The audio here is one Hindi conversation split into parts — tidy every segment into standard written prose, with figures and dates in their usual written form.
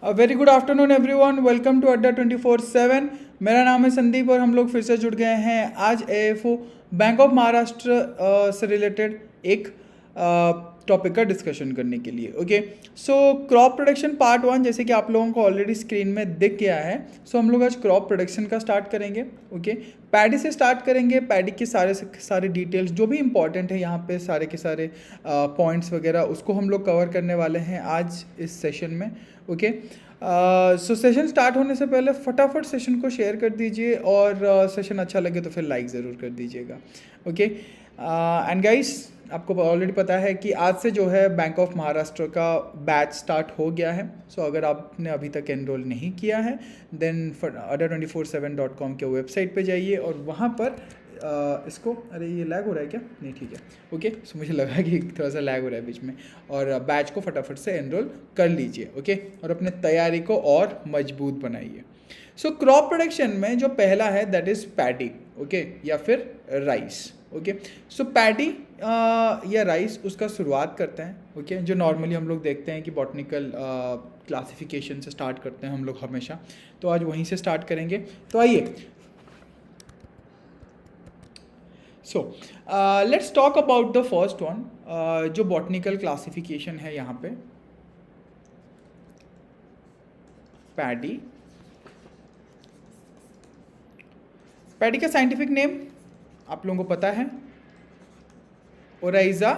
Very good afternoon everyone, welcome to Adda 24/7। मेरा नाम है संदीप और हम लोग फिर से जुड़ गए हैं आज एएफओ बैंक ऑफ महाराष्ट्र से रिलेटेड एक टॉपिक का डिस्कशन करने के लिए। Okay, so crop production part 1 जैसे कि आप लोगों को ऑलरेडी स्क्रीन में दिख गया है। सो हम लोग आज क्रॉप प्रोडक्शन का स्टार्ट करेंगे। ओके, पैडी से स्टार्ट करेंगे। पैडी के सारे डिटेल्स जो भी इंपॉर्टेंट है यहाँ पे सारे के सारे पॉइंट्स वगैरह उसको हम लोग कवर करने वाले हैं आज इस सेशन में। ओके, सो सेशन स्टार्ट होने से पहले फटाफट सेशन को शेयर कर दीजिए और सेशन अच्छा लगे तो फिर लाइक ज़रूर कर दीजिएगा। ओके, एंड गाइस आपको ऑलरेडी पता है कि आज से जो है बैंक ऑफ महाराष्ट्र का बैच स्टार्ट हो गया है। सो अगर आपने अभी तक एनरोल नहीं किया है देन adda247.com के वेबसाइट पे जाइए और वहाँ पर इसको, अरे ये लैग हो रहा है क्या? नहीं, ठीक है। ओके, सो मुझे लगा कि थोड़ा सा लैग हो रहा है बीच में, और बैच को फटाफट से एनरोल कर लीजिए। ओके, और अपने तैयारी को और मजबूत बनाइए। सो क्रॉप प्रोडक्शन में जो पहला है दैट इज़ पैडी। ओके, या फिर राइस। ओके, सो पैडी या राइस उसका शुरुआत करते हैं। ओके, जो नॉर्मली हम लोग देखते हैं कि बॉटनिकल क्लासिफिकेशन से स्टार्ट करते हैं हम लोग हमेशा, तो आज वहीं से स्टार्ट करेंगे। तो आइए, so let's talk about the first one. जो बॉटनिकल क्लासिफिकेशन है यहाँ पे, पैडी। पैडी का साइंटिफिक नेम आप लोगों को पता है, ओराइजा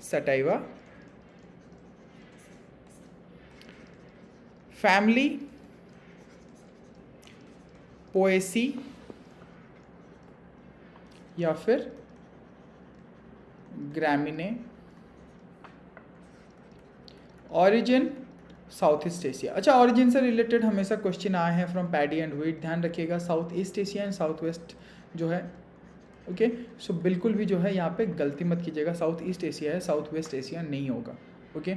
सटाइवा। फैमिली पोएसी या फिर Gramineae. Origin South East Asia. अच्छा, ऑरिजिन से रिलेटेड हमेशा क्वेश्चन आए हैं फ्रॉम पैडी एंड व्हीट, ध्यान रखिएगा South East Asia and South West जो है। ओके, सो बिल्कुल भी जो है यहाँ पे गलती मत कीजिएगा, साउथ ईस्ट एशिया है, साउथ वेस्ट एशिया नहीं होगा। Okay,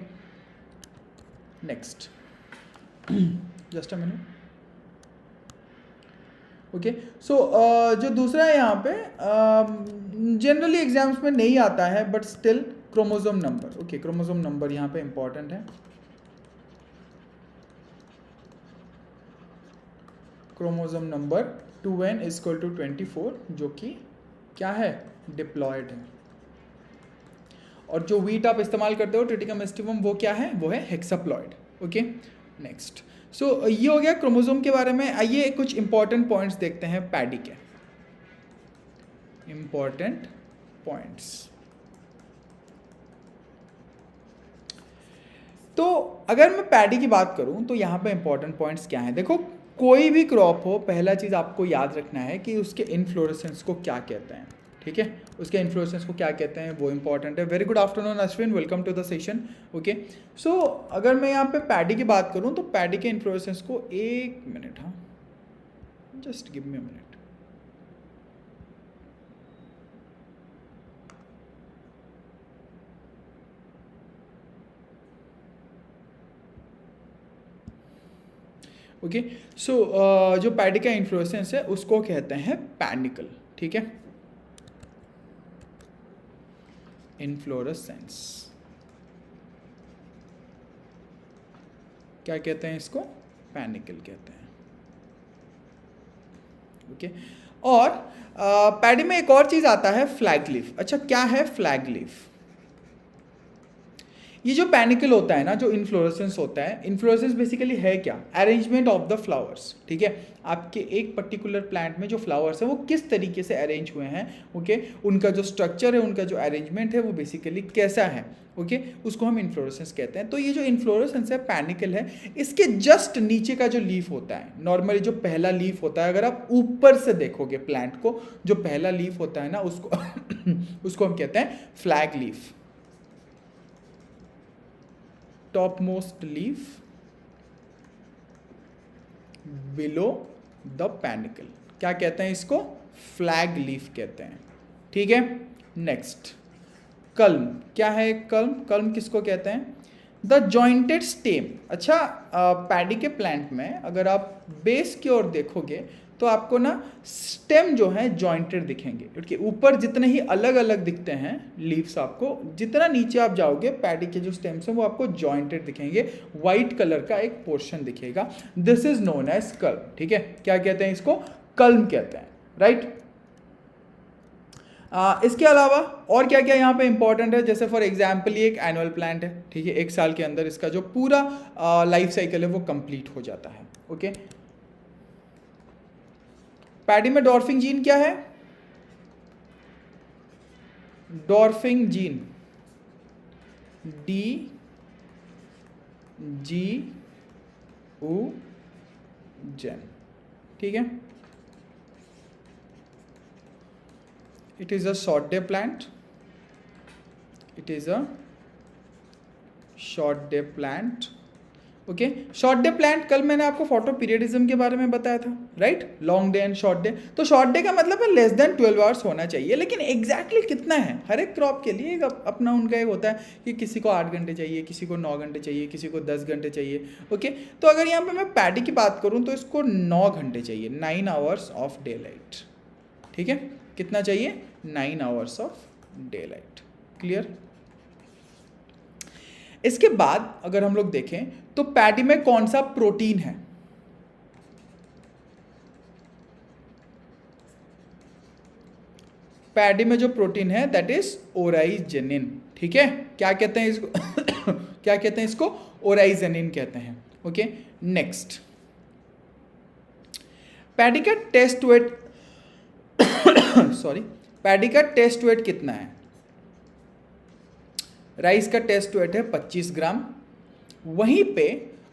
next, just a minute. Okay, so जो दूसरा है यहाँ पे जनरली एग्जाम्स में नहीं आता है but still chromosome number. Okay, chromosome number यहाँ पे इंपॉर्टेंट है। क्रोमोसोम नंबर 2n = 24 जो कि क्या है, डिप्लॉयड है। और जो वीट आप इस्तेमाल करते हो ट्रिटिकम एस्टिवम, वो क्या है, वो है हेक्साप्लॉयड। Okay, next. सो ये हो गया क्रोमोसोम के बारे में। आइए कुछ इंपॉर्टेंट पॉइंट्स देखते हैं पैडी के। इंपॉर्टेंट पॉइंट्स, तो अगर मैं पैडी की बात करूं तो यहाँ पे इंपॉर्टेंट पॉइंट्स क्या हैं। देखो, कोई भी क्रॉप हो, पहला चीज़ आपको याद रखना है कि उसके इन्फ्लोरेसेंस को क्या कहते हैं। ठीक है, उसके इन्फ्लोरेसेंस को क्या कहते हैं वो इंपॉर्टेंट है। Very good afternoon Ashwin, welcome to the session. Okay, so अगर मैं यहाँ पे पैडी की बात करूँ तो पैडी के इन्फ्लोरेसेंस को, एक मिनट, हाँ just give me a minute. Okay, so जो पैडी का इन्फ्लोरेसेंस है उसको कहते हैं पैनिकल। ठीक है, इन्फ्लोरेसेंस क्या कहते हैं इसको, पैनिकल कहते हैं। ओके, और पैडी में एक और चीज आता है, फ्लैग लीफ। अच्छा, क्या है फ्लैग लीफ? ये जो पैनिकल होता है ना, जो इन्फ्लोरेसेंस होता है, इन्फ्लोरेसेंस बेसिकली है क्या, अरेंजमेंट ऑफ द फ्लावर्स। ठीक है, आपके एक पर्टिकुलर प्लांट में जो फ्लावर्स है वो किस तरीके से अरेंज हुए हैं। ओके, उनका जो स्ट्रक्चर है, उनका जो अरेंजमेंट है वो बेसिकली कैसा है। ओके, उसको हम इन्फ्लोरेसेंस कहते हैं। तो ये जो इन्फ्लोरेसेंस है, पैनिकल है, इसके जस्ट नीचे का जो लीफ होता है, नॉर्मली जो पहला लीफ होता है, अगर आप ऊपर से देखोगे प्लांट को, जो पहला लीफ होता है ना उसको उसको हम कहते हैं flag leaf, top most leaf below the panicle. क्या कहते हैं इसको, फ्लैग लीफ कहते हैं। ठीक है, नेक्स्ट, कल्म। क्या है कल्म? कल्म किसको कहते हैं, द जॉइंटेड स्टेम। अच्छा, पैडी के प्लांट में अगर आप बेस की ओर देखोगे तो आपको ना स्टेम जो है जॉइंटेड दिखेंगे, क्योंकि ऊपर जितने ही अलग अलग दिखते हैं लीव्स, आपको जितना नीचे आप जाओगे पैडी के जो स्टेम्स हैं वो आपको जॉइंटेड दिखेंगे, वाइट कलर का एक पोर्शन दिखेगा। दिस इज नोन एज कल्म, ठीक है। क्या कहते हैं इसको? कल्म कहते हैं, राइट। इसके अलावा और क्या क्या यहाँ पे इंपॉर्टेंट है, जैसे फॉर एग्जाम्पल ये एक एनुअल प्लांट है, ठीक है। 1 साल के अंदर इसका जो पूरा लाइफ साइकिल है वो कंप्लीट हो जाता है, ओके। पैडी में डॉर्फिंग जीन क्या है? डॉर्फिंग जीन DGU जेन, ठीक है। It is a short day plant. It is a short day plant. Okay, short day plant, कल मैंने आपको फोटो पीरियडिज्म के बारे में बताया था, right. Long day and short day, तो शॉर्ट डे का मतलब है लेस देन 12 आवर्स होना चाहिए, लेकिन एग्जैक्टली कितना है हर एक क्रॉप के लिए अपना उनका एक होता है कि किसी को 8 घंटे चाहिए, किसी को 9 घंटे चाहिए, किसी को 10 घंटे चाहिए, ओके। तो अगर यहाँ पे मैं पैडी की बात करूँ तो इसको 9 घंटे चाहिए, 9 आवर्स ऑफ डे लाइट, ठीक है। कितना चाहिए? 9 hours of day light, clear. इसके बाद अगर हम लोग देखें तो पैडी में कौन सा प्रोटीन है? पैडी में जो प्रोटीन है दैट इज ओराइजेनिन, ठीक है। क्या कहते हैं इसको? क्या कहते हैं इसको? ओराइजेनिन कहते हैं, ओके। नेक्स्ट, पैडी का टेस्ट वेट सॉरी, पैडी का टेस्ट वेट कितना है? राइस का टेस्ट वेट है 25 ग्राम। वहीं पे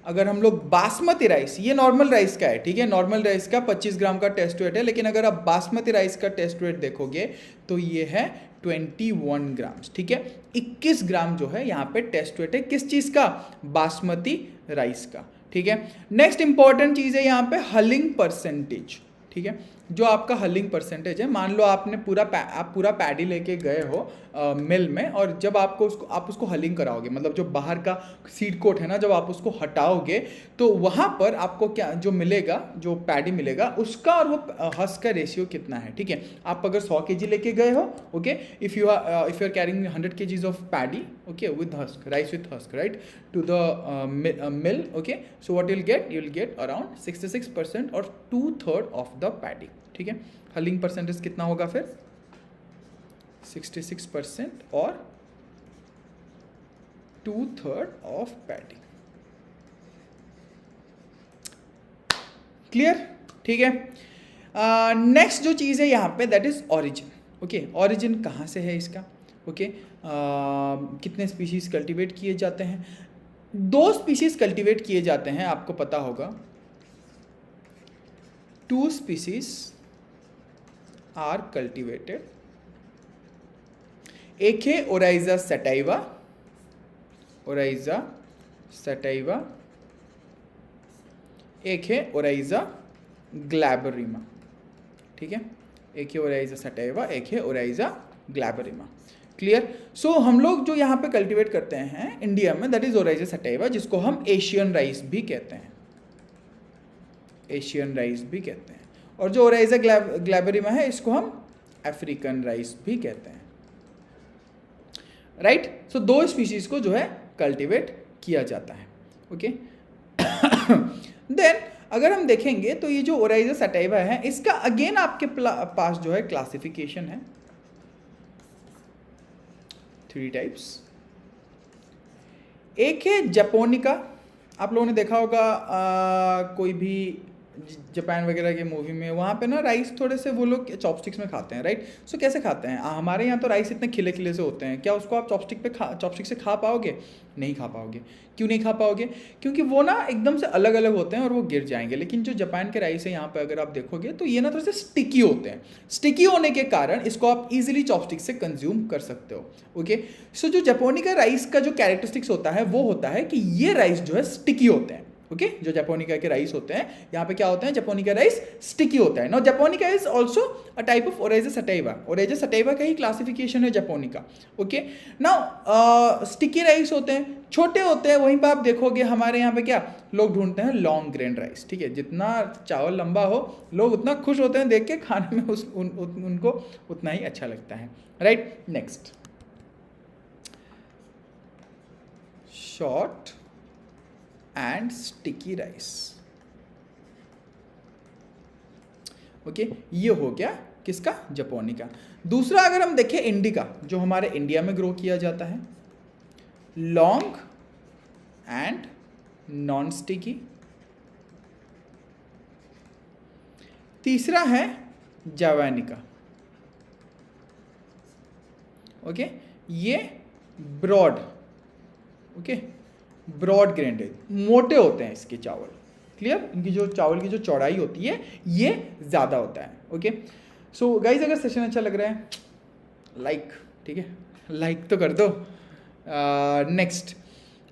अगर हम लोग बासमती राइस, ये नॉर्मल राइस का है, ठीक है, नॉर्मल राइस का 25 ग्राम का टेस्ट वेट है, लेकिन अगर आप बासमती राइस का टेस्ट वेट देखोगे तो ये है 21 ग्राम, ठीक है। 21 ग्राम जो है यहाँ पे टेस्ट वेट है किस चीज़ का? बासमती राइस का, ठीक है। नेक्स्ट इंपॉर्टेंट चीज़ है यहाँ पे हलिंग परसेंटेज, ठीक है। जो आपका हलिंग परसेंटेज है, मान लो आपने आप पूरा पैडी लेके गए हो मिल में, और जब आप उसको हलिंग कराओगे, मतलब जो बाहर का सीड कोट है ना, जब आप उसको हटाओगे तो वहाँ पर आपको क्या जो मिलेगा, जो पैडी मिलेगा उसका और वो हस्क का रेशियो कितना है, ठीक है। आप अगर 100 kg लेके गए हो, okay, if you are carrying 100 kg of paddy, okay, with husk, rice with husk, right, to the mill, okay, so what you will get around 66% और 2/3 ऑफ द पैडी, ठीक है। हलिंग परसेंटेज कितना होगा फिर? 66% और 2/3 ऑफ पैडी, क्लियर, ठीक है। नेक्स्ट जो चीज़ है यहाँ पे that is origin, okay. Origin कहाँ से है इसका? ओके, कितने स्पीशीज कल्टीवेट किए जाते हैं? 2 स्पीशीज कल्टीवेट किए जाते हैं, आपको पता होगा। 2 स्पीशीज आर कल्टीवेटेड, एक है ओराइजा सटाइवा, ओराइजा सटाइवा, एक है ओराइजा ग्लैबरिमा, ठीक है। एक है ओराइजा सटाइवा, एक है ओराइजा ग्लैबरिमा, क्लियर। सो हम लोग जो यहाँ पे कल्टीवेट करते हैं इंडिया में दैट इज ओराइजा सटाइवा, जिसको हम एशियन राइस भी कहते हैं, एशियन राइस भी कहते हैं। और जो ओराइजा ग्लैबरिमा है इसको हम अफ्रीकन राइस भी कहते हैं, राइट। सो 2 स्पीशीज को जो है कल्टीवेट किया जाता है, ओके। देन अगर हम देखेंगे तो ये जो ओराइजा सटाइवा है इसका अगेन आपके पास जो है क्लासिफिकेशन है 3 टाइप्स। एक है जपोनिका, आप लोगों ने देखा होगा कोई भी जापान वगैरह के मूवी में, वहाँ पे ना राइस थोड़े से वो लोग चॉपस्टिक्स में खाते हैं, राइट। सो कैसे खाते हैं? हमारे यहाँ तो राइस इतने खिले खिले से होते हैं, क्या उसको आप चॉपस्टिक से खा पाओगे? नहीं खा पाओगे। क्यों नहीं खा पाओगे? क्योंकि वो ना एकदम से अलग अलग होते हैं और वो गिर जाएंगे। लेकिन जो जापान के राइस है यहाँ पे अगर आप देखोगे तो ये ना थोड़े से स्टिकी होते हैं, स्टिकी होने के कारण इसको आप इजीली चॉपस्टिक से कंज्यूम कर सकते हो, ओके। सो जो जापानी का राइस का जो कैरेक्टरिस्टिक्स होता है वो होता है कि ये राइस जो है स्टिकी होते हैं, ओके जो जापोनिका के राइस होते हैं, यहाँ पे क्या होता है, जापोनिका राइस स्टिकी होता है। No japonica is also a type of oryza sativa, oryza sativa का ही क्लासिफिकेशन है japonica. Okay now sticky rice होते हैं, छोटे होते हैं, वहीं पर आप देखोगे हमारे यहाँ पे क्या लोग ढूंढते हैं लॉन्ग ग्रेन राइस। ठीक है, जितना चावल लंबा हो लोग उतना खुश होते हैं देख के, खाने में उनको उतना ही अच्छा लगता है, right. Next, short and sticky rice. Okay ये हो गया किसका, जापोनिका। दूसरा अगर हम देखें इंडिका, जो हमारे इंडिया में ग्रो किया जाता है, लॉन्ग एंड नॉन स्टिकी। तीसरा है जावानिका। ओके ये ब्रॉड, ओके ब्रॉड ग्रेन्ड है, मोटे होते हैं इसके चावल, क्लियर। इनकी जो चावल की जो चौड़ाई होती है ये ज़्यादा होता है। ओके सो गाइज अगर सेशन अच्छा लग रहा है लाइक, ठीक है लाइक तो कर दो। नेक्स्ट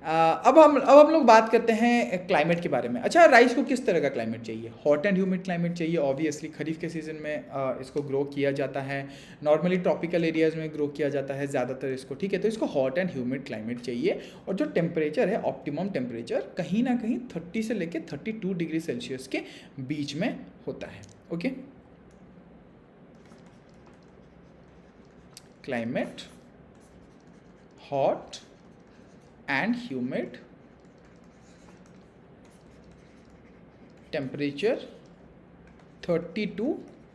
अब हम लोग बात करते हैं क्लाइमेट के बारे में। अच्छा राइस को किस तरह का क्लाइमेट चाहिए, हॉट एंड ह्यूमिड क्लाइमेट चाहिए। ऑब्वियसली खरीफ के सीज़न में इसको ग्रो किया जाता है, नॉर्मली ट्रॉपिकल एरियाज़ में ग्रो किया जाता है ज़्यादातर इसको, ठीक है। तो इसको हॉट एंड ह्यूमिड क्लाइमेट चाहिए, और जो टेम्परेचर है ऑप्टिमम टेम्परेचर कहीं ना कहीं 30 से लेकर 32 डिग्री सेल्सियस के बीच में होता है। Okay climate hot and humid, temperature 30 to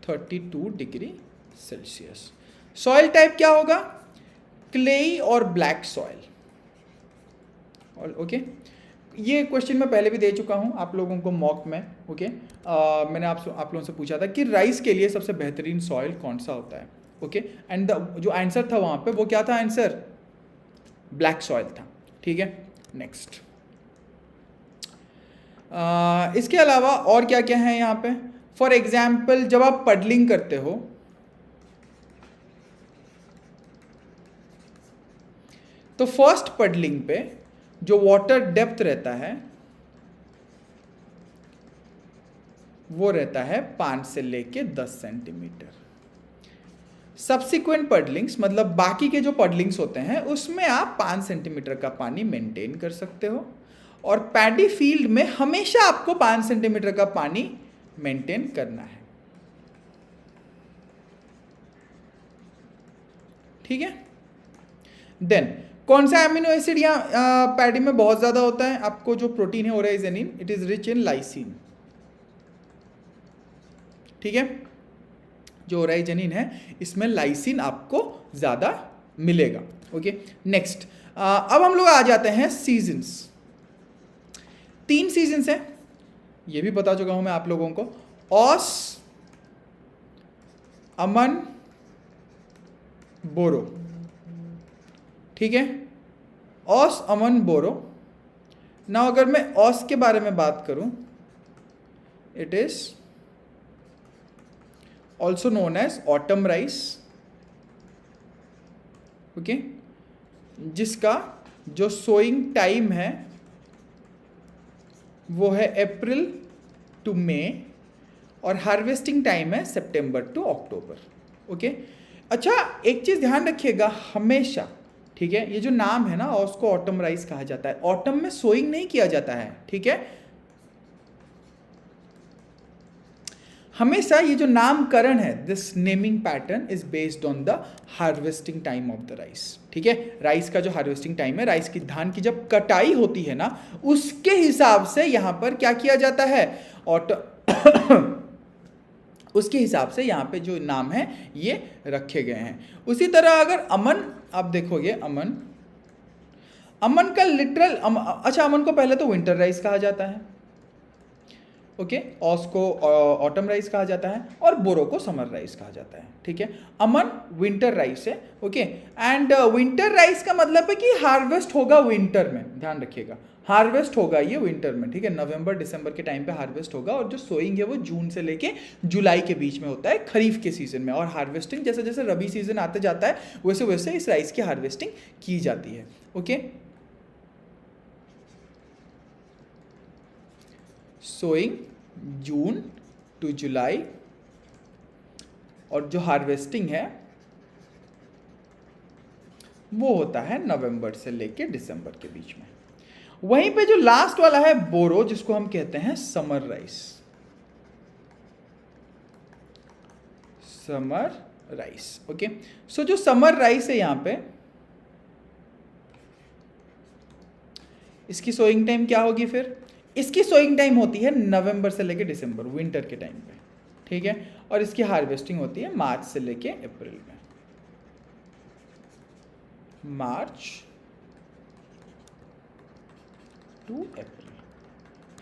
32 degree Celsius. Soil type क्या होगा, क्लेई और ब्लैक सॉइल। और ओके ये क्वेश्चन मैं पहले भी दे चुका हूं आप लोगों को मॉक में। ओके मैंने आप लोगों से पूछा था कि राइस के लिए सबसे बेहतरीन सॉइल कौन सा होता है। ओके एंड जो आंसर था वहां पे वो क्या था, आंसर ब्लैक सॉइल था, ठीक है। नेक्स्ट इसके अलावा और क्या क्या है यहाँ पे, फॉर एग्जाम्पल जब आप पडलिंग करते हो तो फर्स्ट पडलिंग पे जो वाटर डेप्थ रहता है वो रहता है 5 से लेके 10 सेंटीमीटर। सब्सिक्वेंट पडलिंग्स मतलब बाकी के जो पडलिंग्स होते हैं उसमें आप 5 सेंटीमीटर का पानी मेंटेन कर सकते हो, और पैडी फील्ड में हमेशा आपको 5 सेंटीमीटर का पानी मेंटेन करना है, ठीक है। देन कौन सा एमिनो एसिड यहाँ पैडी में बहुत ज्यादा होता है, आपको जो प्रोटीन है oryzenin, it is rich in lysine, ठीक है। जो ओराइजेनिन है इसमें लाइसिन आपको ज़्यादा मिलेगा। ओके नेक्स्ट अब हम लोग आ जाते हैं सीजन्स। 3 सीजन्स हैं, ये भी बता चुका हूं मैं आप लोगों को, ऑस, अमन, बोरो, ठीक है। ऑस, अमन, बोरो। ना अगर मैं ऑस के बारे में बात करूं, it is also known as autumn rice, okay जिसका जो सोइंग टाइम है वो है अप्रैल टू मई, और हार्वेस्टिंग टाइम है सितंबर टू अक्टूबर। ओके अच्छा एक चीज ध्यान रखिएगा हमेशा, ठीक है, ये जो नाम है ना उसको ऑटम राइस कहा जाता है, ऑटम में सोइंग नहीं किया जाता है, ठीक है। हमेशा ये जो नामकरण है, this naming pattern is based on the harvesting time of the rice, ठीक है। राइस का जो हार्वेस्टिंग टाइम है, राइस की धान की जब कटाई होती है ना उसके हिसाब से यहां पर क्या किया जाता है, उसके हिसाब से यहाँ पे जो नाम है ये रखे गए हैं। उसी तरह अगर अमन आप देखोगे, अमन का लिटरल अच्छा अमन को पहले तो विंटर राइस कहा जाता है, ओके ऑस को ऑटम राइस कहा जाता है, और बोरो को समर राइस कहा जाता है, ठीक है। अमन विंटर राइस है, ओके एंड विंटर राइस का मतलब है कि हार्वेस्ट होगा विंटर में, ध्यान रखिएगा हार्वेस्ट होगा ये विंटर में, ठीक है। नवंबर दिसंबर के टाइम पे हार्वेस्ट होगा, और जो सोइंग है वो जून से लेके जुलाई के बीच में होता है खरीफ के सीजन में, और हार्वेस्टिंग जैसे जैसे रबी सीजन आते जाता है वैसे वैसे इस राइस की हार्वेस्टिंग की जाती है, ओके। सोइंग जून टू जुलाई, और जो हार्वेस्टिंग है वो होता है नवंबर से लेके दिसंबर के बीच में। वहीं पे जो लास्ट वाला है बोरो, जिसको हम कहते हैं summer rice, summer rice. Okay, so जो समर राइस है यहां पे, इसकी सोइंग टाइम क्या होगी फिर? इसकी सोइंग टाइम होती है नवंबर से लेके दिसंबर, विंटर के टाइम पे, ठीक है। और इसकी हार्वेस्टिंग होती है मार्च से लेके अप्रैल में, मार्च टू अप्रैल।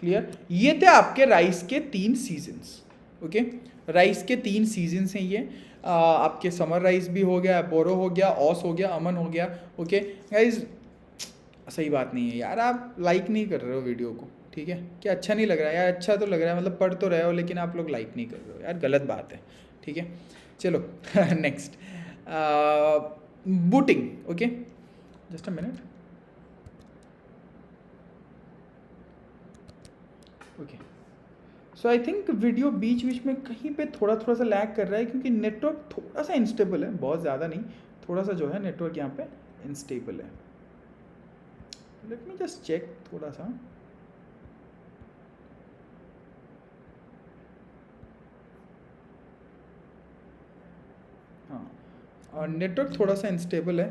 क्लियर? ये थे आपके राइस के 3 सीजन्स। ओके, राइस के 3 सीजन्स हैं ये। आपके समर राइस भी हो गया, बोरो हो गया, ऑस हो गया, अमन हो गया। ओके गाइज, सही बात नहीं है यार, आप लाइक नहीं कर रहे हो वीडियो को, ठीक है? क्या अच्छा नहीं लग रहा है यार? अच्छा तो लग रहा है, मतलब पढ़ तो रहे हो, लेकिन आप लोग लाइक नहीं कर रहे हो यार, गलत बात है, ठीक है? चलो next, booting. Okay, just a minute. Okay, so I think video बीच बीच में कहीं पे थोड़ा सा लैग कर रहा है, क्योंकि नेटवर्क थोड़ा सा इनस्टेबल है, बहुत ज़्यादा नहीं, थोड़ा सा जो है नेटवर्क यहाँ पे इनस्टेबल है। लेट मी जस्ट चेक थोड़ा सा। हाँ, और नेटवर्क थोड़ा सा इनस्टेबल है।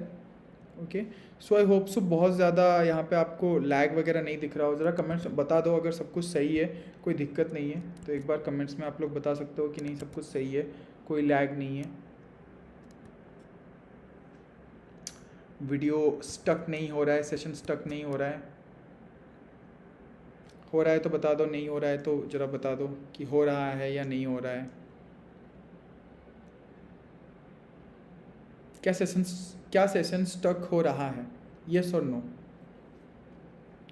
Okay, so I hope so बहुत ज़्यादा यहाँ पे आपको लैग वगैरह नहीं दिख रहा हो। ज़रा कमेंट्स बता दो अगर सब कुछ सही है, कोई दिक्कत नहीं है तो एक बार कमेंट्स में आप लोग बता सकते हो कि नहीं सब कुछ सही है, कोई लैग नहीं है, वीडियो स्टक नहीं हो रहा है, सेशन स्टक नहीं हो रहा है। हो रहा है तो बता दो, नहीं हो रहा है तो ज़रा बता दो कि हो रहा है या नहीं हो रहा है। क्या सेशन स्टक हो रहा है? यस और नो,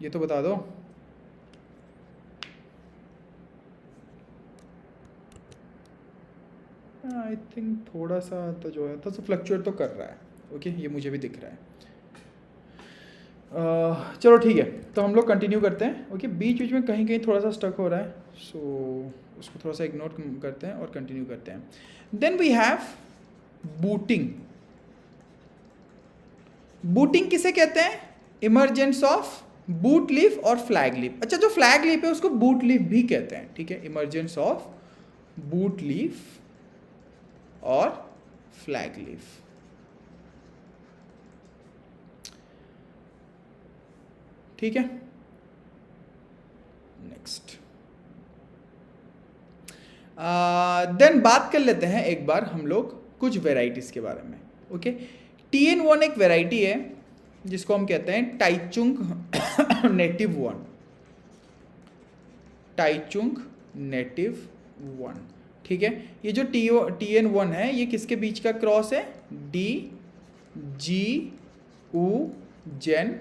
ये तो बता दो। आई थिंक थोड़ा सा तो जो है तो फ्लक्चुएट तो कर रहा है। ओके, ये मुझे भी दिख रहा है। चलो ठीक है, तो हम लोग कंटिन्यू करते हैं। ओके, बीच बीच में कहीं कहीं थोड़ा सा स्टक हो रहा है, सो उसको थोड़ा सा इग्नोर करते हैं और कंटिन्यू करते हैं। Then we have booting. Booting किसे कहते हैं? इमरजेंस ऑफ बूट लीफ और फ्लैग लीफ। अच्छा, जो फ्लैग लीफ है उसको बूट लीफ भी कहते हैं, ठीक है? इमरजेंस ऑफ बूट लीफ और फ्लैग लीफ। ठीक है, नेक्स्ट। देन बात कर लेते हैं एक बार हम लोग कुछ वेराइटीज के बारे में। ओके, TN1 एक वेराइटी है जिसको हम कहते हैं टाइचुंग नेटिव 1, टाइचुंग नेटिव 1, ठीक है? ये जो TN1 है ये किसके बीच का क्रॉस है? DGU gen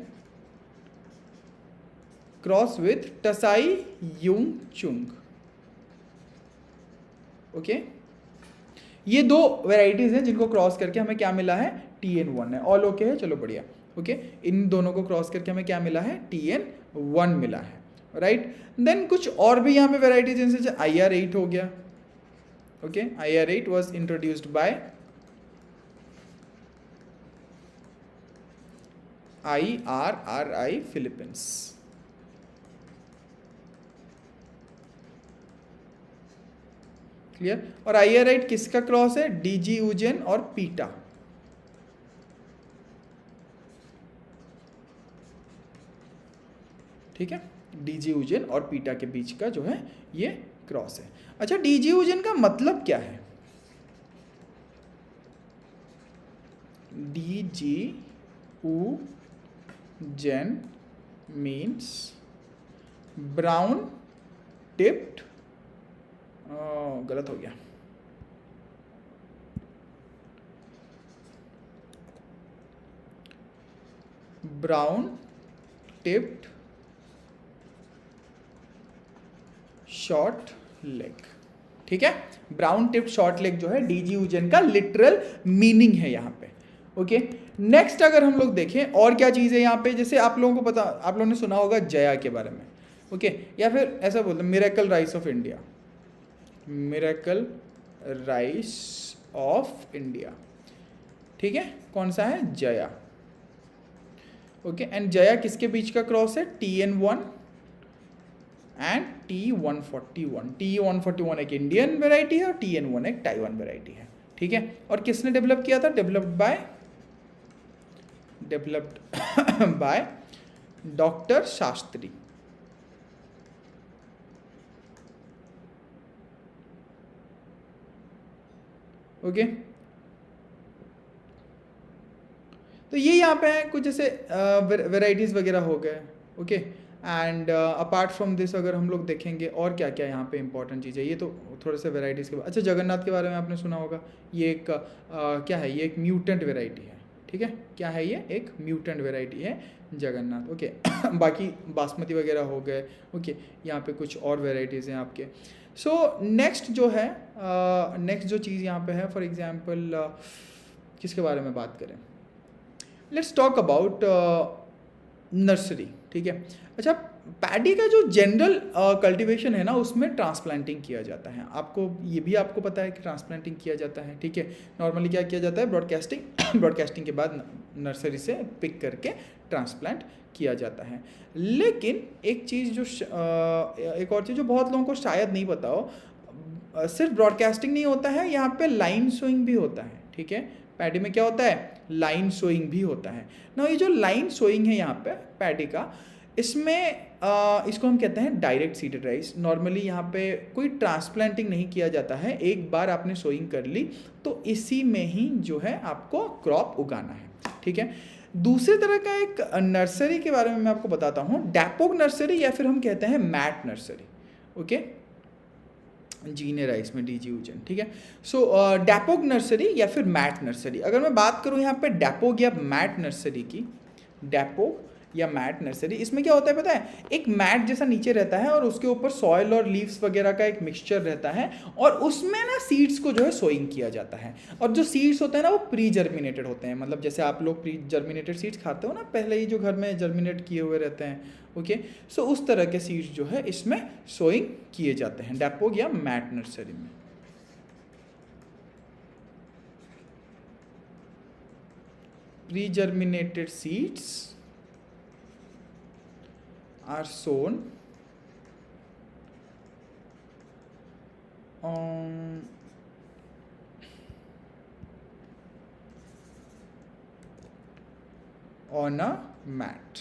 cross with Tsai Yung Chung. Okay, ये 2 वेराइटीज हैं जिनको क्रॉस करके हमें क्या मिला है? TN1 है। ऑल ओके है, चलो बढ़िया। ओके, इन दोनों को क्रॉस करके हमें क्या मिला है? TN1 मिला है, राइट? देन कुछ और भी यहाँ पे वेराइटीज, जैसे IR8 हो गया। Okay, IR8 was introduced by IRRI Philippines. Clear? और IR8 किसका क्रॉस है? DGU जेन और पीटा। ठीक है, DGU जेन और पीटा के बीच का जो है ये क्रॉस है। अच्छा, DGU जेन का मतलब क्या है? DGU जेन मीन्स ब्राउन टिप्ड, गलत हो गया, ब्राउन टिप्ड शॉर्ट लेग। ठीक है, ब्राउन टिप्ड शॉर्ट लेग जो है DGU जेन का लिटरल मीनिंग है यहाँ पे। ओके, नेक्स्ट अगर हम लोग देखें और क्या चीज़ है यहाँ पे, जैसे आप लोगों को पता, आप लोगों ने सुना होगा जया के बारे में। ओके, या फिर ऐसा बोलते हैं miracle rice of India, miracle rice of India, ठीक है। कौन सा है? जया। ओके, एंड जया किसके बीच का क्रॉस है? TN1 and T141। T141 एक इंडियन वेराइटी है और TN1 एक ताइवान वेराइटी है, ठीक है। और किसने डेवलप किया था? Developed by doctor Shastri. Okay, तो ये यहाँ पे है कुछ जैसे वेराइटीज़ वगैरह हो गए। Okay, and apart from this अगर हम लोग देखेंगे और क्या क्या यहाँ पे इंपॉर्टेंट चीज़ है, ये तो थोड़े से वेराइटीज़ के बाद। अच्छा, जगन्नाथ के बारे में आपने सुना होगा, ये एक क्या है? ये एक म्यूटेंट वेराइटी है, ठीक है। क्या है ये? एक म्यूटेंट वेराइटी है जगन्नाथ। ओके बाकी बासमती वगैरह हो गए। ओके, यहाँ पे कुछ और वेराइटीज़ हैं आपके। सो नेक्स्ट जो है, नेक्स्ट जो चीज़ यहाँ पे है, फॉर एग्जांपल किसके बारे में बात करें? लेट्स टॉक अबाउट नर्सरी, ठीक है। अच्छा, पैडी का जो जनरल कल्टीवेशन है ना, उसमें ट्रांसप्लांटिंग किया जाता है। आपको ये भी आपको पता है कि ट्रांसप्लांटिंग किया जाता है, ठीक है। नॉर्मली क्या किया जाता है? ब्रॉडकास्टिंग के बाद नर्सरी से पिक करके ट्रांसप्लांट किया जाता है। लेकिन एक चीज़ जो एक और चीज़ जो बहुत लोगों को शायद नहीं पता हो, सिर्फ ब्रॉडकास्टिंग नहीं होता है, यहाँ पे लाइन सोइंग भी होता है, ठीक है। पैडी में क्या होता है? लाइन सोइंग भी होता है ना। ये जो लाइन सोइंग है यहाँ पे पैडी का, इसमें इसको हम कहते हैं डायरेक्ट सीडेड राइस। नॉर्मली यहाँ पे कोई ट्रांसप्लांटिंग नहीं किया जाता है, एक बार आपने सोइंग कर ली तो इसी में ही जो है आपको क्रॉप उगाना है, ठीक है। दूसरी तरह का एक नर्सरी के बारे में मैं आपको बताता हूँ, डैपोग नर्सरी या फिर हम कहते हैं मैट नर्सरी। ओके, जीने राइस में DGUGN, ठीक है। सो डैपोग नर्सरी या फिर मैट नर्सरी। अगर मैं बात करूं यहाँ पे डैपोग या मैट नर्सरी की, डैपोग या मैट नर्सरी, इसमें क्या होता है पता है? एक मैट जैसा नीचे रहता है और उसके ऊपर सॉइल और लीव्स वगैरह का एक मिक्सचर रहता है और उसमें ना सीड्स को जो है सोइंग किया जाता है। और जो सीड्स होते हैं ना वो प्री जर्मिनेटेड होते हैं, मतलब जैसे आप लोग प्री जर्मिनेटेड सीड्स खाते हो ना, पहले ही जो घर में जर्मिनेट किए हुए रहते हैं। ओके, सो उस तरह के सीड्स जो है इसमें सोइंग किए जाते हैं डैपोग या मैट नर्सरी में। Pre germinated seeds are sown on a mat,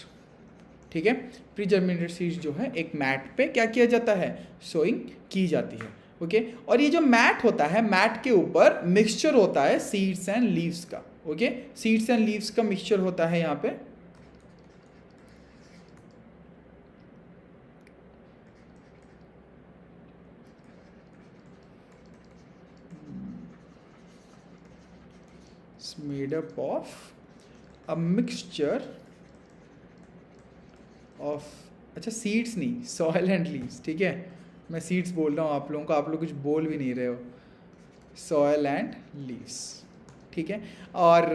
ठीक है। प्री जर्मिनेटेड सीड्स जो है एक मैट पे क्या किया जाता है? सोइंग की जाती है। ओके, और ये जो मैट होता है, मैट के ऊपर मिक्सचर होता है सीड्स एंड लीव्स का। ओके, सीड्स एंड लीव्स का मिक्सचर होता है यहाँ पे। Made up of a mixture of, अच्छा सीड्स नहीं, सॉइल एंड लीव्स, ठीक है। मैं सीड्स बोल रहा हूँ आप लोगों को, आप लोग कुछ बोल भी नहीं रहे हो। सॉइल एंड लीव्स, ठीक है। और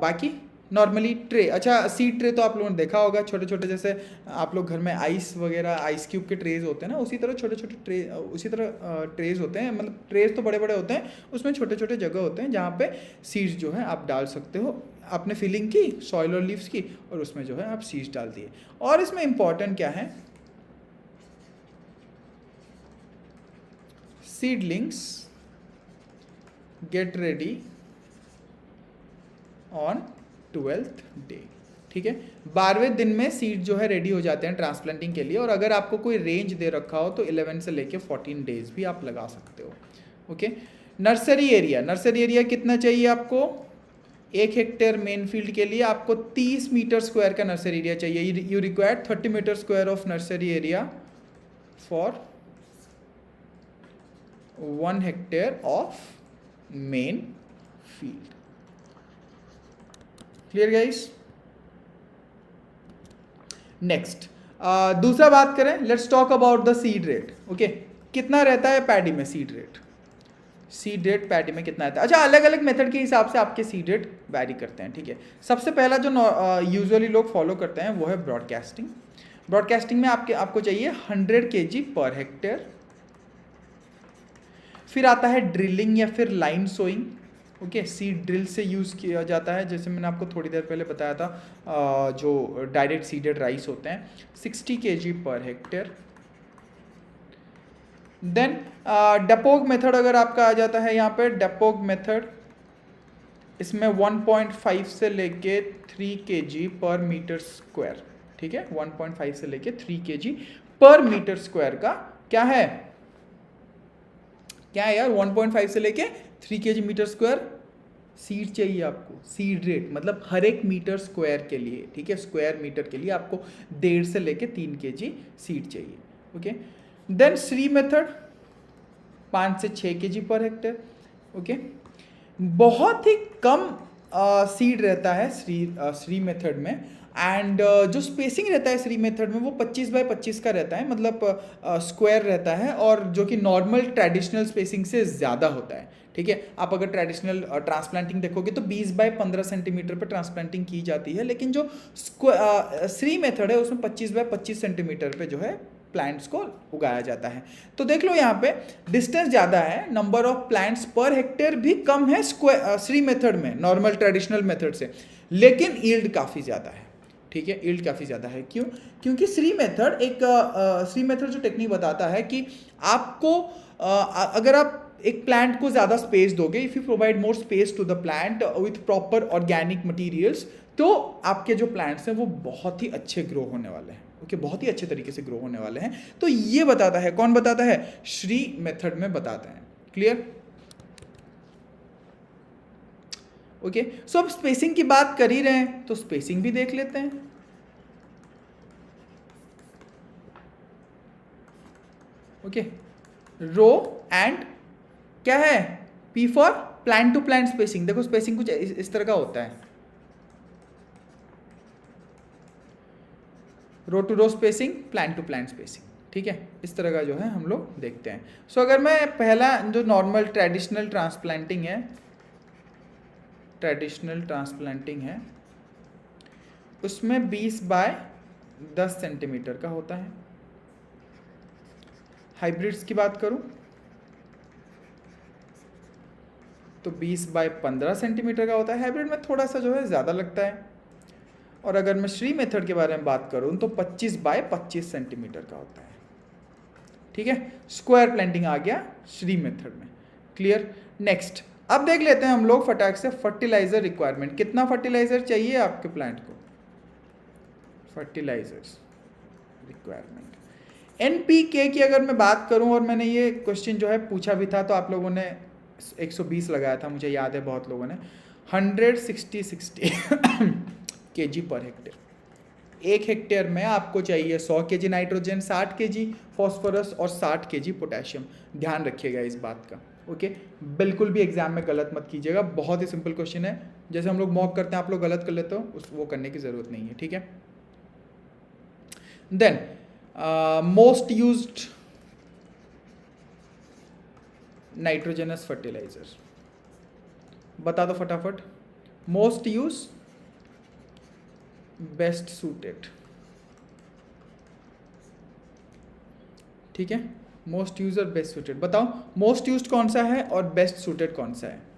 बाकी नॉर्मली ट्रे, अच्छा सीड ट्रे तो आप लोगों ने देखा होगा, छोटे छोटे जैसे आप लोग घर में आइस वगैरह, आइस क्यूब के ट्रेज होते हैं ना, उसी तरह छोटे छोटे ट्रे, उसी तरह ट्रेज होते हैं। मतलब ट्रेज तो बड़े बड़े होते हैं, उसमें छोटे छोटे जगह होते हैं जहाँ पे सीड्स जो है आप डाल सकते हो। आपने फिलिंग की सॉइल और लीव्स की और उसमें जो है आप सीड्स डाल दिए। और इसमें इंपॉर्टेंट क्या है? Seedlings get ready on 12th day, ठीक है। 12वें दिन में सीड जो है रेडी हो जाते हैं ट्रांसप्लांटिंग के लिए। और अगर आपको कोई रेंज दे रखा हो तो 11 से लेके 14 डेज भी आप लगा सकते हो। Okay, nursery area, nursery area कितना चाहिए आपको? 1 हेक्टेयर मेन फील्ड के लिए आपको 30 मीटर स्क्वायर का नर्सरी एरिया चाहिए। You require 30 metre square of nursery area for 1 hectare of main field. Clear guys? Next दूसरा बात करें, let's talk about the seed rate. Okay, कितना रहता है पैडी में seed rate? Seed rate paddy में कितना रहता है? अच्छा, अलग अलग मेथड के हिसाब से आपके सीड रेट वैरी करते हैं, ठीक है। सबसे पहला जो यूजुअली लोग फॉलो करते हैं वो है ब्रॉडकास्टिंग। ब्रॉडकास्टिंग में आपको चाहिए 100 kg पर हेक्टेयर। फिर आता है ड्रिलिंग या फिर line sowing. Okay, seed drill से यूज़ किया जाता है, जैसे मैंने आपको थोड़ी देर पहले बताया था, जो डायरेक्ट सीडेड राइस होते हैं, 60 kg per hectare. Then डेपोग method अगर आपका आ जाता है यहाँ पे, डेपोग मेथड, इसमें 1.5 से लेके 3 kg पर मीटर स्क्वायर। ठीक है, 1.5 से लेके 3 kg पर मीटर स्क्वायर का क्या है यार, 1.5 से लेके 3 kg मीटर स्क्वायर सीड चाहिए आपको। सीड रेट मतलब हर एक मीटर स्क्वायर के लिए, ठीक है, स्क्वायर मीटर के लिए आपको 1.5 से लेके 3 kg सीड चाहिए। ओके, देन श्री मेथड 5 से 6 kg पर हेक्टेयर। ओके, बहुत ही कम सीड रहता है श्री मेथड में, एंड जो स्पेसिंग रहता है श्री मेथड में वो 25 बाय 25 का रहता है, मतलब स्क्वायर रहता है, और जो कि नॉर्मल ट्रेडिशनल स्पेसिंग से ज़्यादा होता है। ठीक है, आप अगर ट्रेडिशनल ट्रांसप्लांटिंग देखोगे तो 20 बाय 15 सेंटीमीटर पर ट्रांसप्लांटिंग की जाती है, लेकिन जो श्री मेथड है उसमें 25 बाय 25 सेंटीमीटर पे जो है प्लांट्स को उगाया जाता है। तो देख लो यहाँ पे डिस्टेंस ज़्यादा है, number of plants per hectare भी कम है श्री मेथड में, नॉर्मल ट्रेडिशनल मेथड से, लेकिन यील्ड काफ़ी ज़्यादा है। ठीक है, यील्ड काफ़ी ज़्यादा है। क्यों? क्योंकि श्री मेथड जो टेक्निक बताता है कि आपको अगर आप एक प्लांट को ज़्यादा स्पेस दोगे, if you provide more space to the plant with proper organic materials, तो आपके जो प्लांट्स हैं वो बहुत ही अच्छे ग्रो होने वाले हैं। ओके, बहुत ही अच्छे तरीके से ग्रो होने वाले हैं। तो ये बताता है, कौन बताता है? श्री मेथड में बताता है। क्लियर? ओके, सो अब स्पेसिंग की बात कर ही रहे हैं तो स्पेसिंग भी देख लेते हैं। ओके, रो एंड क्या है, P for plant to plant spacing. देखो स्पेसिंग कुछ इस तरह का होता है, row to row spacing, plant to plant spacing. ठीक है, इस तरह का जो है हम लोग देखते हैं। सो अगर मैं पहला जो नॉर्मल ट्रेडिशनल ट्रांसप्लांटिंग है उसमें 20 बाय 10 सेंटीमीटर का होता है। हाइब्रिड्स की बात करूं तो 20 बाय 15 सेंटीमीटर का होता है। हाइब्रिड में थोड़ा सा जो है ज़्यादा लगता है। और अगर मैं श्री मेथड के बारे में बात करूं तो 25 बाय 25 सेंटीमीटर का होता है। ठीक है, स्क्वायर प्लांटिंग आ गया श्री मेथड में। क्लियर? नेक्स्ट अब देख लेते हैं हम लोग फटाक से फर्टिलाइजर रिक्वायरमेंट। कितना फर्टिलाइजर चाहिए आपके प्लांट को? फर्टिलाइजर्स रिक्वायरमेंट एनपीके की अगर मैं बात करूं, और मैंने ये क्वेश्चन जो है पूछा भी था, तो आप लोगों ने 120 लगाया था, मुझे याद है बहुत लोगों ने। 160 kg पर हेक्टेयर। 1 हेक्टेयर में आपको चाहिए 100 kg नाइट्रोजन, 60 kg फॉस्फोरस और 60 kg पोटेशियम। ध्यान रखिएगा इस बात का। ओके, बिल्कुल भी एग्जाम में गलत मत कीजिएगा, बहुत ही सिंपल क्वेश्चन है। जैसे हम लोग मॉक करते हैं, आप लोग गलत कर लेते हो, वो करने की जरूरत नहीं है। ठीक है, then most used nitrogenous fertiliser बता दो फटाफट। Most use, best suited. ठीक है, मोस्ट यूज और बेस्ट सूटेड बताओ, मोस्ट यूज्ड कौन सा है और बेस्ट सूटेड कौन सा है?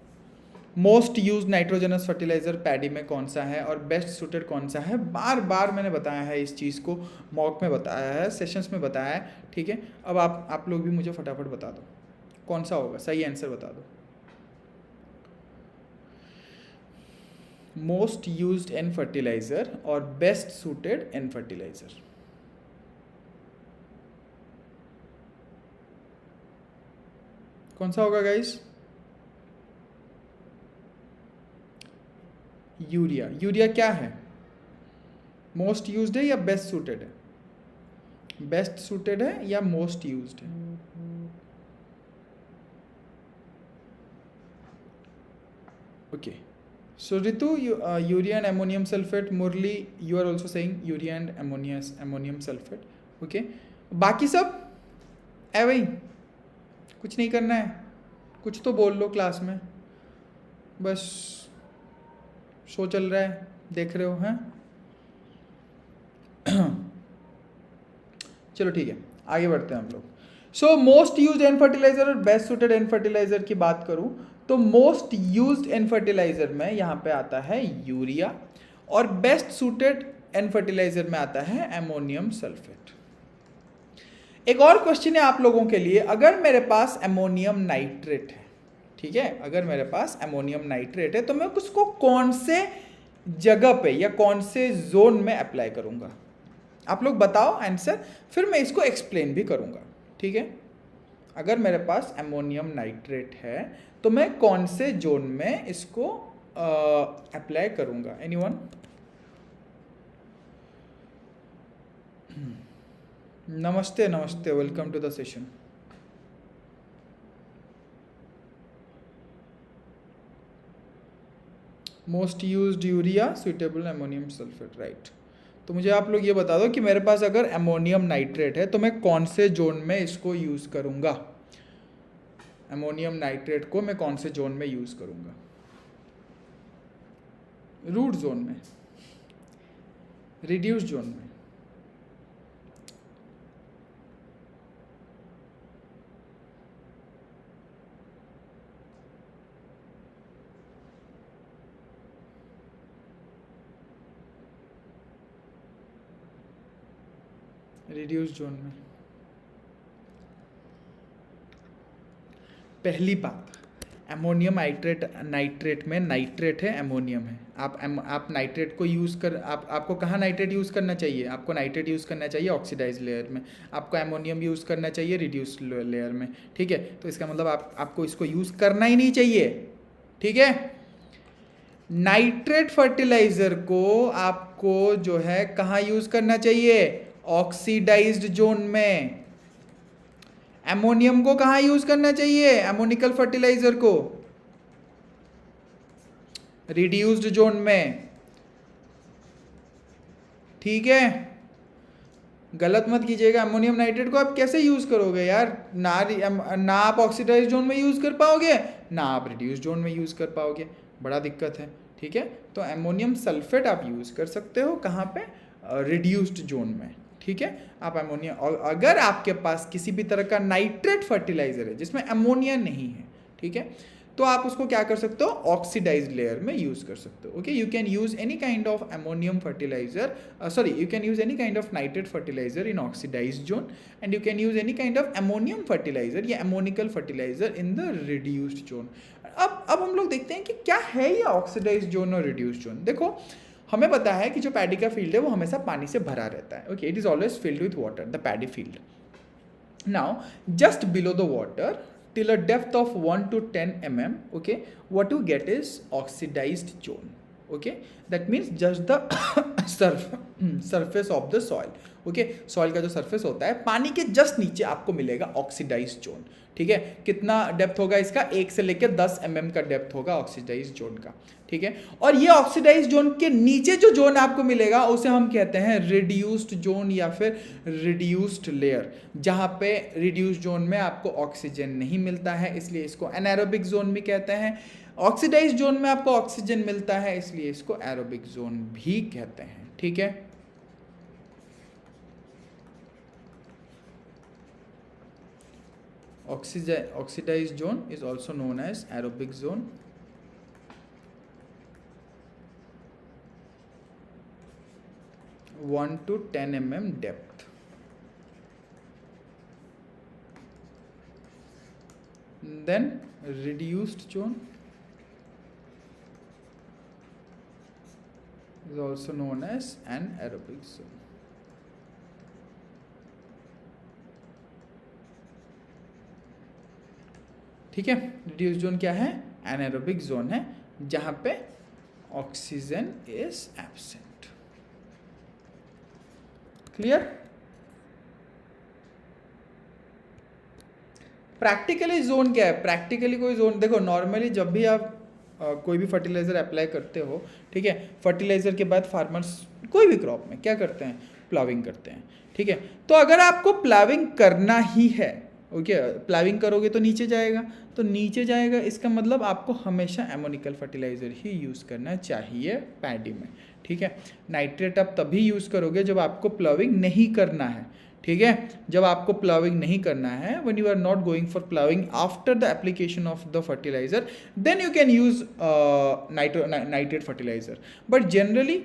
Most use nitrogenous fertiliser paddy में कौन सा है और बेस्ट सूटेड कौन सा है? बार बार मैंने बताया है इस चीज़ को, मॉक में बताया है, सेशंस में बताया है। ठीक है, अब आप लोग भी मुझे फटाफट बता दो कौन सा होगा, सही आंसर बता दो। मोस्ट यूज्ड एन फर्टिलाइजर और बेस्ट सूटेड एन फर्टिलाइजर, कौन सा होगा गाइस? यूरिया। यूरिया क्या है, मोस्ट यूज्ड है या बेस्ट सूटेड है? बेस्ट सूटेड है या मोस्ट यूज्ड है? Okay, so Ritu, urea and ammonium sulfate. Murli, you are also saying urea and ammonium sulfate. Okay, बाकी सब है भाई, कुछ नहीं करना है, कुछ तो बोल लो क्लास में, बस शो चल रहा है, देख रहे हो हैं? चलो ठीक है, आगे बढ़ते हैं हम लोग। So most used N fertiliser और बेस्ट सुटेड एन फर्टिलाइजर की बात करूं तो मोस्ट यूज्ड एन फर्टिलाइजर में यहाँ पे आता है यूरिया, और बेस्ट सुटेड एन फर्टिलाइजर में आता है एमोनियम सल्फेट। एक और क्वेश्चन है आप लोगों के लिए, अगर मेरे पास एमोनियम नाइट्रेट है, ठीक है, अगर मेरे पास एमोनियम नाइट्रेट है तो मैं उसको कौन से जगह पे या कौन से जोन में अप्लाई करूंगा? आप लोग बताओ आंसर, फिर मैं इसको एक्सप्लेन भी करूंगा, ठीक है। अगर मेरे पास एमोनियम नाइट्रेट है तो मैं कौन से जोन में इसको अप्लाई करूंगा? एनीवन? नमस्ते नमस्ते, welcome to the session. Most used urea, suitable ammonium sulphate, right. तो मुझे आप लोग ये बता दो कि मेरे पास अगर एमोनियम नाइट्रेट है तो मैं कौन से जोन में इसको यूज़ करूँगा? एमोनियम नाइट्रेट को मैं कौन से जोन में यूज़ करूँगा? रूट जोन में, रिड्यूस जोन में, रिड्यूस जोन में। पहली बात, एमोनियम नाइट्रेट में नाइट्रेट है, एमोनियम है। आप नाइट्रेट को यूज़ कर आपको कहाँ नाइट्रेट यूज़ करना चाहिए? आपको नाइट्रेट यूज़ करना चाहिए ऑक्सीडाइज लेयर में, आपको एमोनियम यूज़ करना चाहिए रिड्यूस लेयर में, ठीक है। तो इसका मतलब आपको इसको यूज़ करना ही नहीं चाहिए, ठीक है। नाइट्रेट फर्टिलाइजर को आपको जो है कहाँ यूज़ करना चाहिए? ऑक्सीडाइज्ड जोन में। एमोनियम को कहाँ यूज करना चाहिए? एमोनिकल फर्टिलाइजर को रिड्यूस्ड जोन में, ठीक है। गलत मत कीजिएगा, एमोनियम नाइट्रेट को आप कैसे यूज करोगे यार? ना आप ऑक्सीडाइज्ड जोन में यूज कर पाओगे, ना आप रिड्यूस्ड जोन में यूज कर पाओगे, बड़ा दिक्कत है, ठीक है। तो एमोनियम सल्फेट आप यूज कर सकते हो कहाँ पे? रिड्यूस्ड जोन में, ठीक है। आप अमोनिया, और अगर आपके पास किसी भी तरह का नाइट्रेट फर्टिलाइजर है जिसमें अमोनिया नहीं है, ठीक है, तो आप उसको क्या कर सकते हो? ऑक्सीडाइज्ड लेयर में यूज कर सकते हो, okay. You can use any kind of ammonium fertiliser, you can use any kind of nitrate fertiliser in oxidised zone, and you can use any kind of ammonium fertiliser या ammoniacal fertiliser in the reduced zone. अब हम लोग देखते हैं कि क्या है ये ऑक्सीडाइज्ड जोन और रिड्यूस्ड जोन। देखो, हमें पता है कि जो पैडी का फील्ड है वो हमेशा पानी से भरा रहता है, okay. It is always filled with water, the paddy field. Now just below the water till a depth of 1 to 10 mm, okay, what you get is oxidized zone, okay. That means just the surface of the soil, okay. soil का जो surface होता है पानी के just नीचे आपको मिलेगा oxidized zone, ठीक है। कितना डेप्थ होगा इसका? 1 से लेकर 10 mm का डेप्थ होगा ऑक्सीडाइज जोन का, ठीक है। और ये ऑक्सीडाइज जोन के नीचे जो जोन आपको मिलेगा उसे हम कहते हैं रिड्यूस्ड जोन या फिर रिड्यूस्ड लेयर, जहाँ पे रिड्यूस्ड जोन में आपको ऑक्सीजन नहीं मिलता है, इसलिए इसको एनारोबिक जोन भी कहते हैं। ऑक्सीडाइज जोन में आपको ऑक्सीजन मिलता है, इसलिए इसको एरोबिक जोन भी कहते हैं, ठीक है। Oxidized zone is also known as aerobic zone. (1 to 10 mm depth). Then reduced zone is also known as an aerobic zone. ठीक है। रिड्यूस जोन क्या है? एनारोबिक जोन है, जहां पे oxygen is absent. Clear? Practically zone क्या है? प्रैक्टिकली कोई जोन, देखो नॉर्मली जब भी आप कोई भी फर्टिलाइजर अप्लाई करते हो, ठीक है, फर्टिलाइजर के बाद फार्मर्स कोई भी क्रॉप में क्या करते हैं? प्लाविंग करते हैं, ठीक है। तो अगर आपको प्लाविंग करना ही है, ओके, प्लाविंग करोगे तो नीचे जाएगा, तो नीचे जाएगा, इसका मतलब आपको हमेशा एमोनिकल फर्टिलाइजर ही यूज़ करना चाहिए पैडी में, ठीक है। नाइट्रेट आप तभी यूज़ करोगे जब आपको प्लाविंग नहीं करना है, ठीक है, जब आपको प्लाविंग नहीं करना है, when you are not going for ploughing after the application of the fertiliser, then you can use nitrate fertiliser. But generally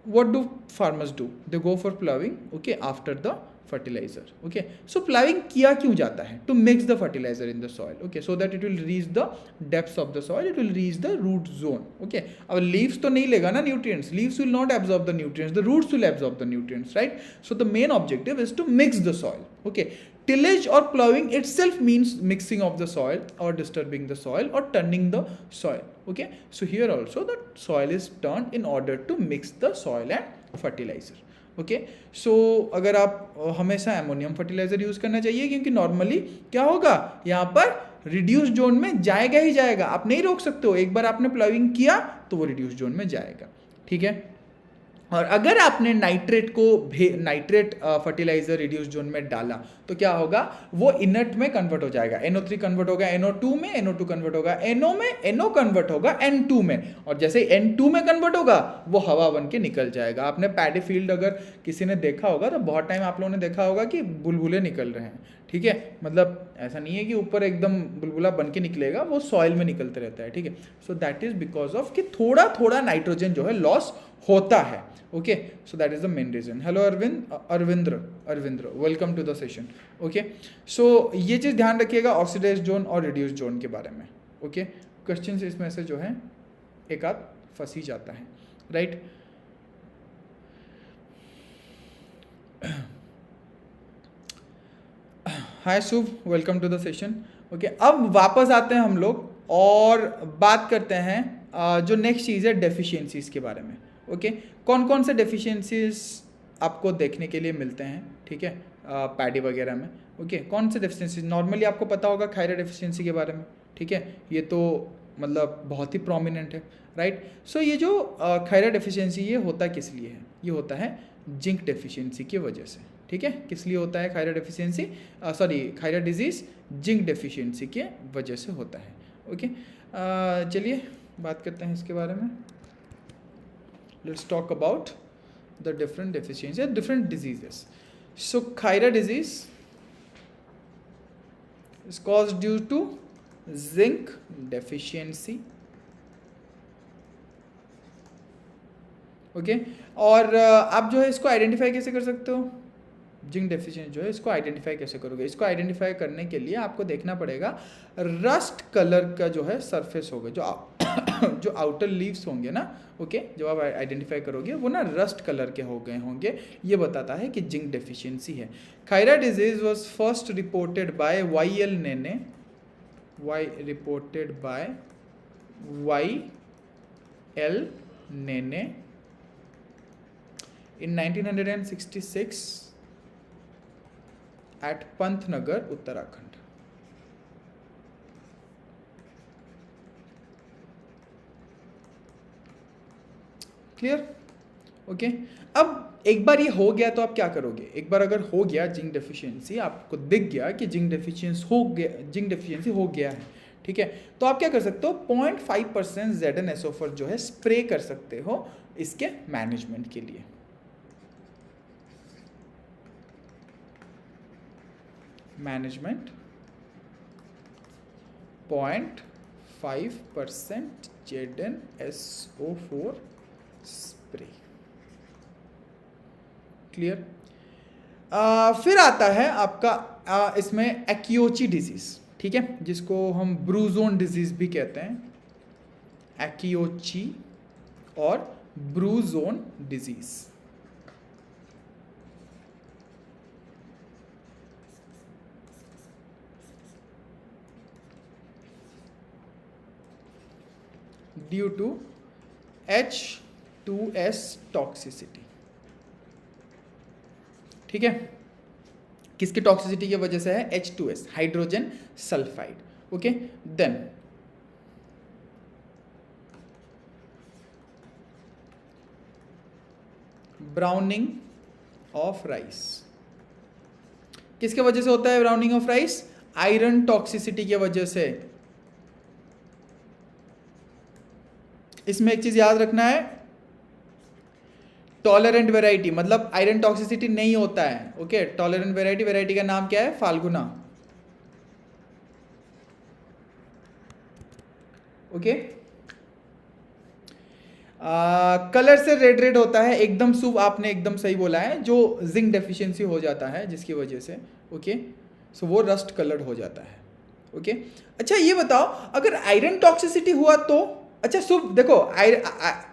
what do farmers do? They go for plowing, okay, after the fertilizer. Okay, so plowing किया क्यों जाता है? To mix the fertilizer in the soil, okay, so that it will reach the depths of the soil, it will reach the root zone. Okay, अब leaves तो नहीं लेगा ना nutrients, leaves will not absorb the nutrients, the roots will absorb the nutrients, right? So the main objective is to mix the soil. Okay, tillage or plowing itself means mixing of the soil or disturbing the soil or turning the soil. Okay, so here also the soil is turned in order to mix the soil and fertilizer. Okay, so अगर आप हमेशा एमोनियम फर्टिलाइजर यूज करना चाहिए, क्योंकि नॉर्मली क्या होगा, यहाँ पर रिड्यूस जोन में जाएगा ही जाएगा, आप नहीं रोक सकते हो. एक बार आपने प्लाविंग किया तो वो रिड्यूस जोन में जाएगा. ठीक है, और अगर आपने नाइट्रेट फर्टिलाइजर रिड्यूस जोन में डाला तो क्या होगा, वो इनर्ट में कन्वर्ट हो जाएगा. NO3 कन्वर्ट होगा NO2 में, NO2 कन्वर्ट होगा NO में, NO कन्वर्ट होगा N2 में, और जैसे N2 में कन्वर्ट होगा वो हवा बन के निकल जाएगा. आपने पैडी फील्ड अगर किसी ने देखा होगा तो बहुत टाइम आप लोगों ने देखा होगा कि बुलबुले निकल रहे हैं. ठीक है, मतलब ऐसा नहीं है कि ऊपर एकदम बुलबुला बन के निकलेगा, वो सॉइल में निकलते रहता है. ठीक है, so that is because of कि थोड़ा थोड़ा नाइट्रोजन जो है लॉस होता है. Okay, so that is the main reason. Hello Arvindra, welcome to the session. Okay, so ये चीज़ ध्यान रखिएगा ऑक्सीडाइज्ड जोन और रिड्यूस्ड जोन के बारे में. ओके, क्वेश्चन इसमें से जो है एक आध फंस ही जाता है, right. Hi Shubh, welcome to the session. Okay, अब वापस आते हैं हम लोग और बात करते हैं जो नेक्स्ट चीज़ है डेफिशिएंसीज के बारे में. ओके, कौन कौन से डेफिशिएंसीज आपको देखने के लिए मिलते हैं, ठीक है, पैडी वगैरह में. ओके, कौन से डेफिशिएंसीज नॉर्मली आपको पता होगा थायराइड डेफिशिएंसी के बारे में. ठीक है, ये तो मतलब बहुत ही प्रोमिनेंट है, राइट. सो ये जो थायराइड डेफिशिएंसी ये होता किस लिए है, ये होता है जिंक डेफिशिएंसी की वजह से. ठीक है, किस लिए होता है thyroid deficiency, thyroid disease zinc deficiency के वजह से होता है. ओके, चलिए बात करते हैं इसके बारे में. Let's talk about the different deficiencies, different diseases. So thyroid disease is caused due to zinc deficiency. Okay, और आप जो है इसको आइडेंटिफाई कैसे कर सकते हो, जिंक डेफिशिएंसी जो है इसको आइडेंटिफाई कैसे करोगे. इसको आइडेंटिफाई करने के लिए आपको देखना पड़ेगा रस्ट कलर का जो है सरफेस होगा, जो आउटर लीव्स होंगे ना. ओके, जब आप आइडेंटिफाई करोगे वो ना रस्ट कलर के हो गए होंगे, ये बताता है कि जिंक डेफिशिएंसी है. Thyroid disease was first reported by Y L. Nene in 1966 at Pantnagar, Uttarakhand. Clear. Okay, अब एक बार ये हो गया तो आप क्या करोगे, एक बार अगर हो गया जिंक डेफिशिएंसी, आपको दिख गया कि जिंक डेफिशिएंसी हो गया है, ठीक है, तो आप क्या कर सकते हो, 0.5% ZnSO4 जो है स्प्रे कर सकते हो इसके मैनेजमेंट के लिए. Management 0.5% ZnSO4 spray. क्लियर. फिर आता है आपका इसमें एक्योची डिजीज. ठीक है, जिसको हम ब्रूजोन डिजीज भी कहते हैं, एक्योची और bruzone disease. Due to H2S toxicity. ठीक है, किसकी टॉक्सिसिटी की वजह से है, H2S, hydrogen sulphide. Okay, then browning of rice. किसके वजह से होता है browning of rice, iron toxicity की वजह से. इसमें एक चीज याद रखना है, टॉलरेंट वेराइटी मतलब आयरन टॉक्सिसिटी नहीं होता है। ओके, टॉलरेंट वेराइटी का नाम क्या है? फाल्गुना। ओके, कलर से रेड होता है, एकदम शुभ, आपने एकदम सही बोला है, जो जिंक डेफिशिएंसी हो जाता है जिसकी वजह से, ओके, सो वो रस्ट कलर्ड हो जाता है। ओके, अच्छा ये बताओ अगर आयरन टॉक्सिसिटी हुआ तो, अच्छा शुभ देखो,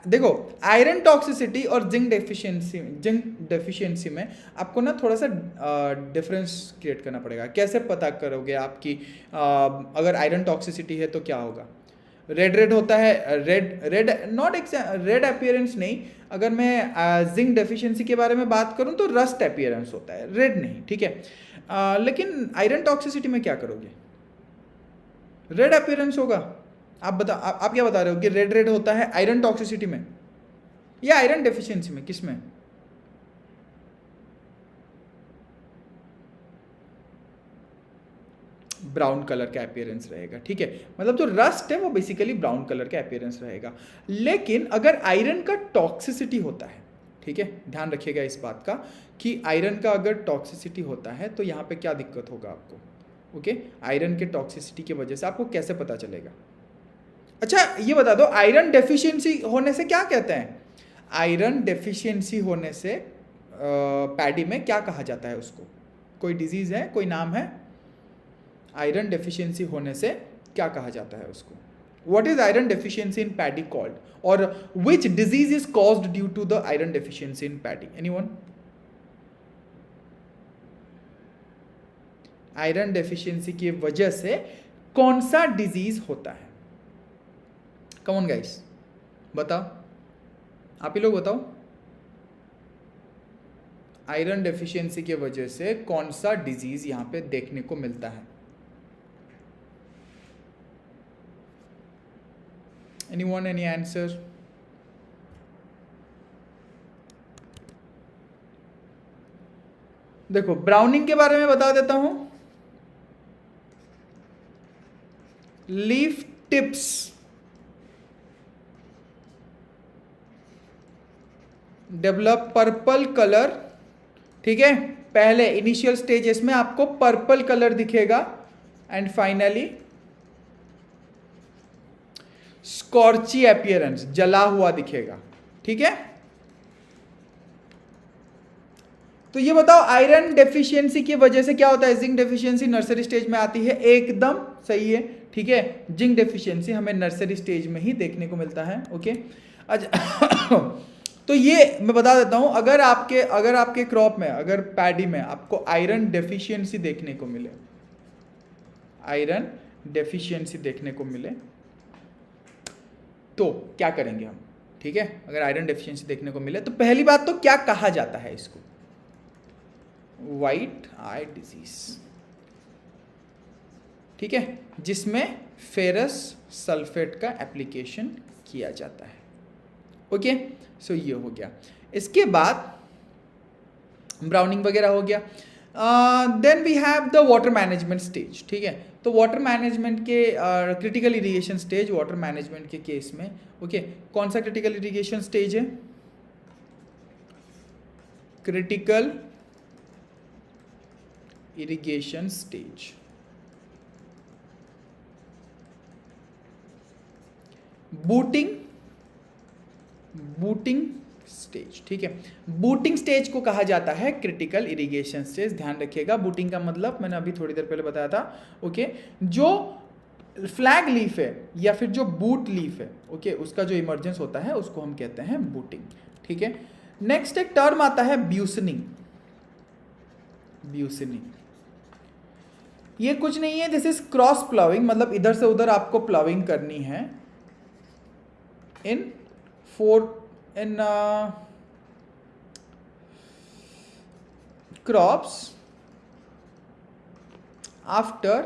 देखो आयरन टॉक्सिसिटी और जिंक डेफिशिएंसी में आपको ना थोड़ा सा डिफरेंस क्रिएट करना पड़ेगा। कैसे पता करोगे आपकी अगर आयरन टॉक्सिसिटी है तो क्या होगा? रेड होता है, रेड नॉट रेड अपीयरेंस नहीं, अगर मैं जिंक डेफिशिएंसी के बारे में बात करूं तो रस्ट अपीयरेंस होता है, रेड नहीं, ठीक है। लेकिन आयरन टॉक्सिसिटी में क्या करोगे? रेड अपीयरेंस होगा। आप क्या बता रहे हो कि रेड होता है आयरन टॉक्सिसिटी में या आयरन डेफिशिएंसी में, किस में? ब्राउन कलर का अपीयरेंस रहेगा, ठीक है, मतलब जो रस्ट है वो बेसिकली ब्राउन कलर का अपीयरेंस रहेगा। लेकिन अगर आयरन का टॉक्सिसिटी होता है, ठीक है, ध्यान रखिएगा इस बात का कि आयरन का अगर टॉक्सिसिटी होता है तो यहाँ पे क्या दिक्कत होगा आपको? ओके, आयरन के टॉक्सिसिटी की वजह से आपको कैसे पता चलेगा? अच्छा ये बता दो, आयरन डेफिशिएंसी होने से क्या कहते हैं? आयरन डेफिशिएंसी होने से पैडी में क्या कहा जाता है उसको? कोई डिजीज है, कोई नाम है? आयरन डेफिशिएंसी होने से क्या कहा जाता है उसको? What is iron deficiency in paddy called? Or which disease is caused due to the iron deficiency in paddy? Anyone? Iron deficiency की वजह से कौन सा डिजीज होता है? कम ऑन गाइस, बताओ, आप ही लोग बताओ, आयरन डेफिशिएंसी की वजह से कौन सा डिजीज यहां पे देखने को मिलता है? Anyone, any answer? देखो ब्राउनिंग के बारे में बता देता हूं। Leaf tips develop purple colour, ठीक है, पहले इनिशियल स्टेजेस में आपको पर्पल कलर दिखेगा एंड फाइनली स्कॉर्ची अपीयरेंस, जला हुआ दिखेगा, ठीक है। तो ये बताओ आयरन डेफिशिएंसी की वजह से क्या होता है? जिंक डेफिशिएंसी नर्सरी स्टेज में आती है, एकदम सही है, ठीक है, जिंक डेफिशिएंसी हमें नर्सरी स्टेज में ही देखने को मिलता है। ओके, अच्छा तो ये मैं बता देता हूं, अगर आपके क्रॉप में, अगर पैडी में आपको आयरन डेफिशिएंसी देखने को मिले, आयरन डेफिशिएंसी देखने को मिले तो क्या करेंगे हम? ठीक है, अगर आयरन डेफिशिएंसी देखने को मिले तो पहली बात तो क्या कहा जाता है इसको? व्हाइट आई डिजीज, ठीक है, जिसमें फेरस सल्फेट का एप्लीकेशन किया जाता है। ओके, सो ये हो गया। इसके बाद ब्राउनिंग वगैरह हो गया। Then we have the water management stage, ठीक है। तो वाटर मैनेजमेंट के critical irrigation stage, water management के केस में, ओके, कौन सा क्रिटिकल इरिगेशन स्टेज है? Critical irrigation stage, booting stage, ठीक है। बूटिंग स्टेज को कहा जाता है क्रिटिकल इरिगेशन स्टेज। ध्यान रखिएगा, बूटिंग का मतलब मैंने अभी थोड़ी देर पहले बताया था। ओके, जो फ्लैग लीफ है या फिर जो बूट लीफ है, ओके, उसका जो इमर्जेंस होता है उसको हम कहते हैं बूटिंग, ठीक है। नेक्स्ट एक टर्म आता है ब्यूसनिंग। ये कुछ नहीं है, दिस इज क्रॉस प्लाविंग, मतलब इधर से उधर आपको प्लाविंग करनी है in crops after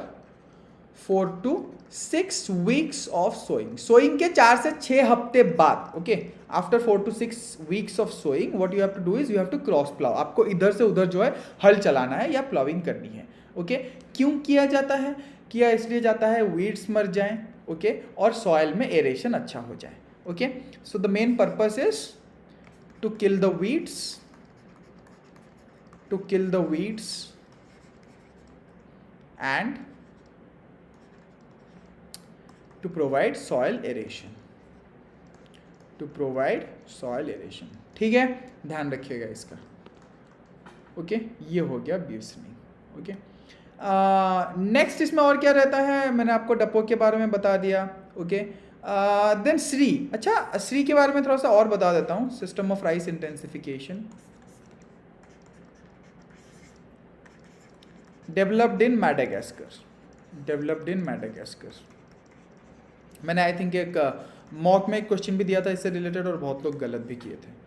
4 to 6 weeks of sowing. Sowing के 4 से 6 हफ्ते बाद, okay, after 4 to 6 weeks of sowing what you have to do is you have to cross plough. आपको इधर से उधर जो है हल चलाना है या प्लाविंग करनी है। ओके, क्यों किया जाता है? किया इसलिए जाता है वीड्स मर जाएं, ओके, और सॉइल में एरेशन अच्छा हो जाए। Okay, so the main purpose is to kill the weeds, and to provide soil aeration, ठीक है, ध्यान रखिएगा इसका। ओके, ये हो गया ब्यूसनिंग। ओके, नेक्स्ट इसमें और क्या रहता है, मैंने आपको डपो के बारे में बता दिया। ओके, देन श्री, अच्छा श्री के बारे में थोड़ा सा और बता देता हूँ। System of rice intensification developed in Madagascar. मैंने आई थिंक एक मॉक में एक क्वेश्चन भी दिया था इससे रिलेटेड, और बहुत लोग गलत भी किए थे।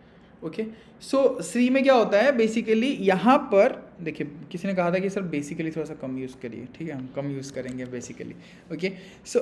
ओके, सो श्री में क्या होता है बेसिकली, यहाँ पर देखिए किसी ने कहा था कि सर बेसिकली थोड़ा सा कम यूज़ करिए, ठीक है, हम कम यूज़ करेंगे बेसिकली। ओके, सो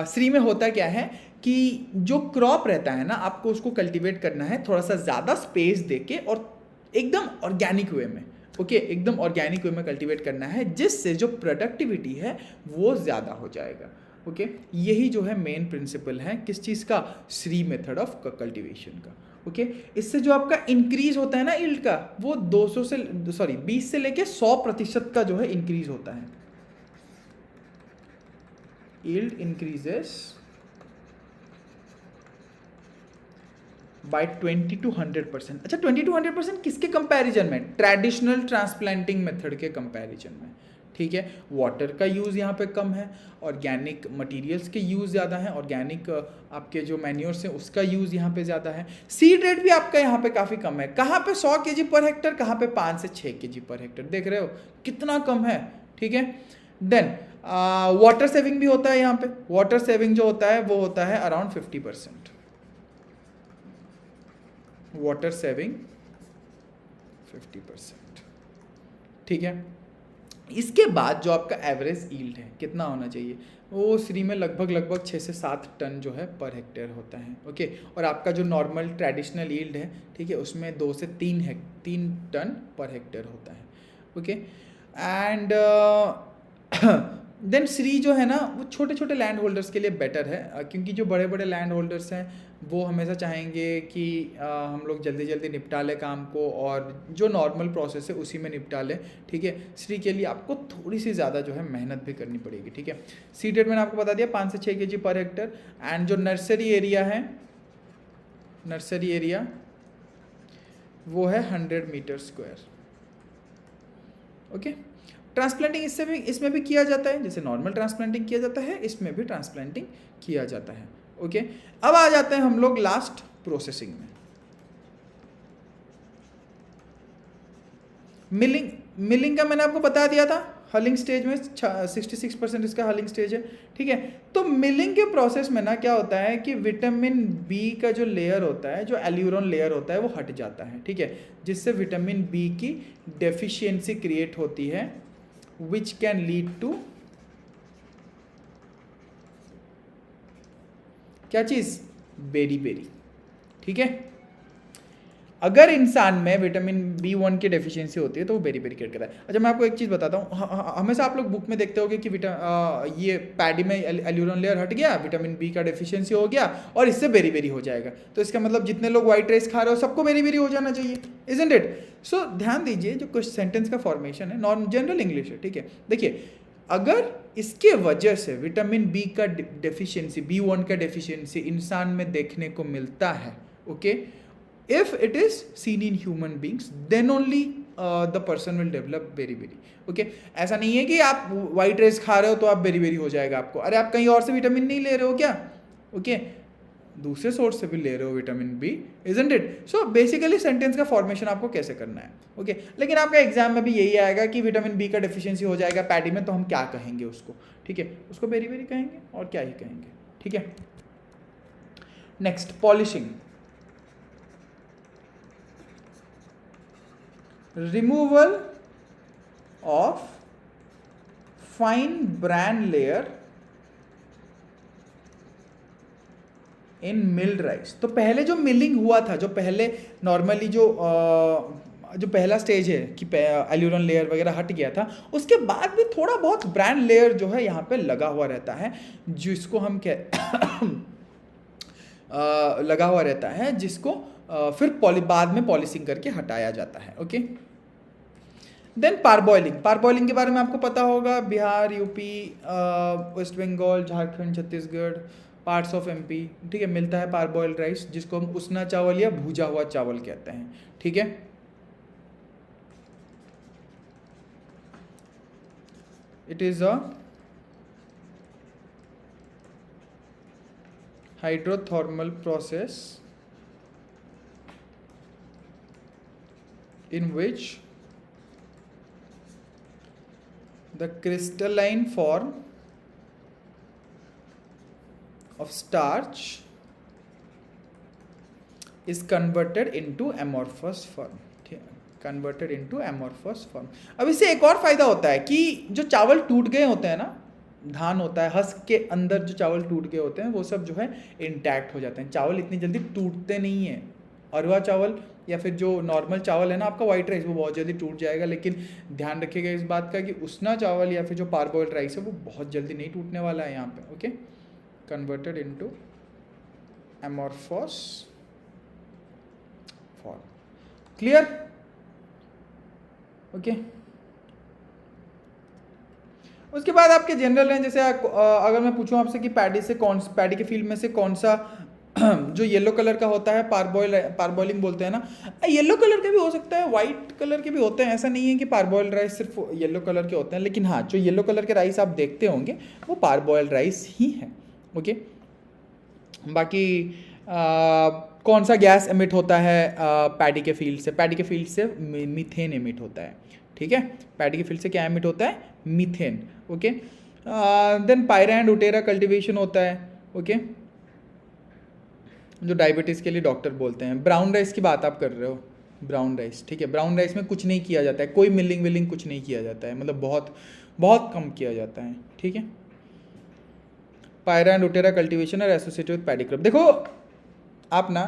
श्री में होता क्या है कि जो क्रॉप रहता है ना, आपको उसको कल्टीवेट करना है थोड़ा सा ज़्यादा स्पेस देके और एकदम ऑर्गेनिक वे में। ओके, एकदम ऑर्गेनिक वे में कल्टीवेट करना है, जिससे जो प्रोडक्टिविटी है वो ज़्यादा हो जाएगा। ओके, यही जो है मेन प्रिंसिपल है किस चीज़ का, श्री मेथड ऑफ कल्टीवेशन का। ओके, इससे जो आपका इंक्रीज होता है ना यील्ड का, वो 20 से लेके 100% का जो है इंक्रीज होता है। Yield increases by 20 to 100%। अच्छा, 20 to 100% किसके कंपैरिजन में, ट्रेडिशनल ट्रांसप्लांटिंग मेथड के कंपैरिजन में। ठीक है, वाटर का यूज़ यहाँ पे कम है, ऑर्गेनिक मटेरियल्स के यूज़ ज़्यादा है, ऑर्गेनिक आपके जो मैन्योर्स हैं उसका यूज़ यहाँ पे ज़्यादा है। सीड रेट भी आपका यहाँ पे काफ़ी कम है, कहाँ पे 100 kg पर हेक्टर, कहाँ पे 5 से 6 kg पर हेक्टर, देख रहे हो कितना कम है। ठीक है, देन वाटर सेविंग भी होता है यहाँ पे। वाटर सेविंग जो होता है वो होता है अराउंड 50%। Water saving 50%। ठीक है, इसके बाद जो आपका एवरेज यील्ड है कितना होना चाहिए, वो श्री में लगभग 6 से 7 टन जो है पर हेक्टेयर होता है। ओके, और आपका जो नॉर्मल ट्रेडिशनल यील्ड है, ठीक है, उसमें 2 से 3 टन पर हेक्टेयर होता है। ओके, एंड देन श्री जो है ना वो छोटे छोटे लैंड होल्डर्स के लिए बेटर है, क्योंकि जो बड़े बड़े लैंड होल्डर्स हैं वो हमेशा चाहेंगे कि हम लोग जल्दी जल्दी निपटा लें काम को, और जो नॉर्मल प्रोसेस है उसी में निपटा लें। ठीक है, श्री के लिए आपको थोड़ी सी ज़्यादा जो है मेहनत भी करनी पड़ेगी। ठीक है, सीड रेट मैंने आपको बता दिया 5 से 6 kg पर हेक्टर, एंड जो नर्सरी एरिया है, नर्सरी एरिया वो है 100 मीटर स्क्वायर। ओके, ट्रांसप्लांटिंग इसमें भी किया जाता है, जैसे नॉर्मल ट्रांसप्लांटिंग किया जाता है, इसमें भी ट्रांसप्लांटिंग किया जाता है। ओके, अब आ जाते हैं हम लोग लास्ट प्रोसेसिंग में। मिलिंग का मैंने आपको बता दिया था, हलिंग स्टेज में 66% इसका हलिंग स्टेज है। ठीक है, तो मिलिंग के प्रोसेस में ना क्या होता है कि विटामिन बी का जो लेयर होता है, जो एल्यूरोन लेयर होता है, वो हट जाता है। ठीक है, जिससे विटामिन बी की डेफिशिएंसी क्रिएट होती है, which can lead to क्या चीज, बेरी। ठीक है, अगर इंसान में विटामिन B1 की डेफिशिएंसी होती है तो वो बेरी क्रिएट करता है। अच्छा, मैं आपको एक चीज़ बताता हूँ, हमेशा आप लोग बुक में देखते होगे कि ये पैडी में एल्यूरोन लेयर हट गया, विटामिन बी का डेफिशिएंसी हो गया और इससे बेरी हो जाएगा। तो इसका मतलब जितने लोग व्हाइट राइस खा रहे हो सबको बेरी हो जाना चाहिए, इजंट इट? सो ध्यान दीजिए, जो कुछ सेंटेंस का फॉर्मेशन है नॉर्म जनरल इंग्लिश है। ठीक है, देखिए, अगर इसके वजह से विटामिन बी का डेफिशिएंसी, B1 का डेफिशिएंसी इंसान में देखने को मिलता है, okay, if it is seen in human beings then only the person will develop बेरी। ओके, ऐसा नहीं है कि आप व्हाइट राइस खा रहे हो तो आप बेरी हो जाएगा आपको। अरे आप कहीं और से विटामिन नहीं ले रहे हो क्या? ओके, दूसरे सोर्स से भी ले रहे हो vitamin B, isn't it? So basically sentence का फॉर्मेशन आपको कैसे करना है। ओके, लेकिन आपका एग्जाम में भी यही आएगा कि विटामिन बी का डेफिशिएंसी हो जाएगा पैडी में, तो हम क्या कहेंगे उसको? ठीक है, उसको बेरी कहेंगे और क्या ही कहेंगे। ठीक है, next, polishing, removal of fine bran layer in milled rice। तो पहले जो मिलिंग हुआ था, जो पहले नॉर्मली जो पहला स्टेज है कि एल्यूरोन लेयर वगैरह हट गया था, उसके बाद भी थोड़ा बहुत ब्रांड लेयर जो है यहाँ पे लगा हुआ रहता है, जिसको हम लगा हुआ रहता है, जिसको फिर बाद में पॉलिशिंग करके हटाया जाता है। ओके, देन पारबॉइलिंग के बारे में आपको पता होगा, Bihar, UP, West Bengal, Jharkhand, Chhattisgarh, parts of MP, ठीक है, मिलता है पारबॉइल्ड राइस, जिसको हम उसना चावल या भूजा हुआ चावल कहते हैं। ठीक है, it is a hydrothermal process in which the crystalline form of starch is converted into amorphous form। Converted into amorphous form. अब इससे एक और फायदा होता है कि जो चावल टूट गए होते हैं ना, धान होता है, हस्क के अंदर जो चावल टूट गए होते हैं वो सब जो है इंटैक्ट हो जाते हैं। चावल इतनी जल्दी टूटते नहीं है। अरवा चावल या फिर जो नॉर्मल चावल है ना आपका वाइट राइस, वो बहुत जल्दी टूट जाएगा, लेकिन ध्यान रखिएगा इस बात का कि उसना चावल या फिर जो पारबॉइल्ड राइस है वो बहुत जल्दी नहीं टूटने वाला है यहाँ पे। Okay, converted into amorphous form. Clear? Okay, उसके बाद आपके जनरल हैं, जैसे अगर मैं पूछूं आपसे कि पैडी के फील्ड में से कौन सा जो येलो कलर का होता है पारबॉइलिंग बोलते हैं ना, येलो कलर के भी हो सकता है, वाइट कलर के भी होते हैं, ऐसा नहीं है कि पारबॉइल्ड राइस सिर्फ येलो कलर के होते हैं, लेकिन हाँ, जो येलो कलर के राइस आप देखते होंगे वो पारबॉइल्ड राइस ही है। ओके, बाकी कौन सा गैस एमिट होता है पैडी के फील्ड से? पैडी के फील्ड से मीथेन एमिट होता है। ठीक है, पैडी के फील्ड से क्या एमिट होता है? मीथेन। ओके, देन पायरा एंड उटेरा कल्टीवेशन होता है। ओके, जो डायबिटीज़ के लिए डॉक्टर बोलते हैं। ब्राउन राइस की बात आप कर रहे हो, ब्राउन राइस, ठीक है, ब्राउन राइस में कुछ नहीं किया जाता है, कोई मिलिंग विलिंग कुछ नहीं किया जाता है, मतलब बहुत बहुत कम किया जाता है। ठीक है, paira and utera cultivation are associated with paddy crop. देखो आप ना,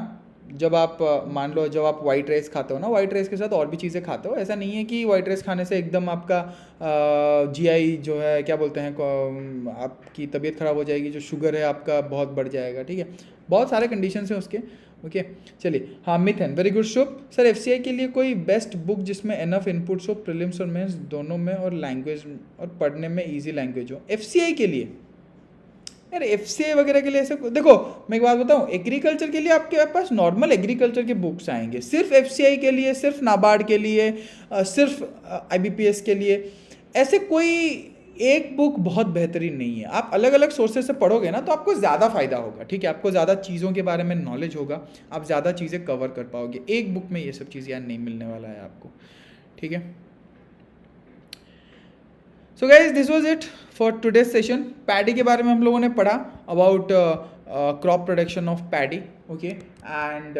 जब आप मान लो जब आप वाइट राइस खाते हो ना, वाइट राइस के साथ और भी चीज़ें खाते हो, ऐसा नहीं है कि वाइट राइस खाने से एकदम आपका जीआई जो है क्या बोलते हैं, आपकी तबीयत ख़राब हो जाएगी, जो शुगर है आपका बहुत बढ़ जाएगा। ठीक है, बहुत सारे कंडीशंस हैं उसके। ओके, चलिए, हाँ, मिथेन, वेरी गुड शुभ। सर एफसीआई के लिए कोई बेस्ट बुक जिसमें एनफ इनपुट्स हो, प्रीलिम्स और मेंस दोनों में, और लैंग्वेज और पढ़ने में ईजी लैंग्वेज हो? एफसीआई के लिए यार, एफसीआई वगैरह के लिए ऐसे देखो, मैं एक बात बताऊं, एग्रीकल्चर के लिए आपके पास नॉर्मल एग्रीकल्चर के बुक्स आएंगे, सिर्फ एफसीआई के लिए, सिर्फ नाबार्ड के लिए, सिर्फ आईबीपीएस के लिए ऐसे कोई एक बुक बहुत बेहतरीन नहीं है। आप अलग अलग सोर्सेज से पढ़ोगे ना तो आपको ज़्यादा फायदा होगा। ठीक है, आपको ज़्यादा चीज़ों के बारे में नॉलेज होगा, आप ज़्यादा चीज़ें कवर कर पाओगे। एक बुक में ये सब चीज़ यार नहीं मिलने वाला है आपको। ठीक है, so guys, this was it for today's session. Paddy के बारे में हम लोगों ने पढ़ा, about crop production of paddy. Okay, and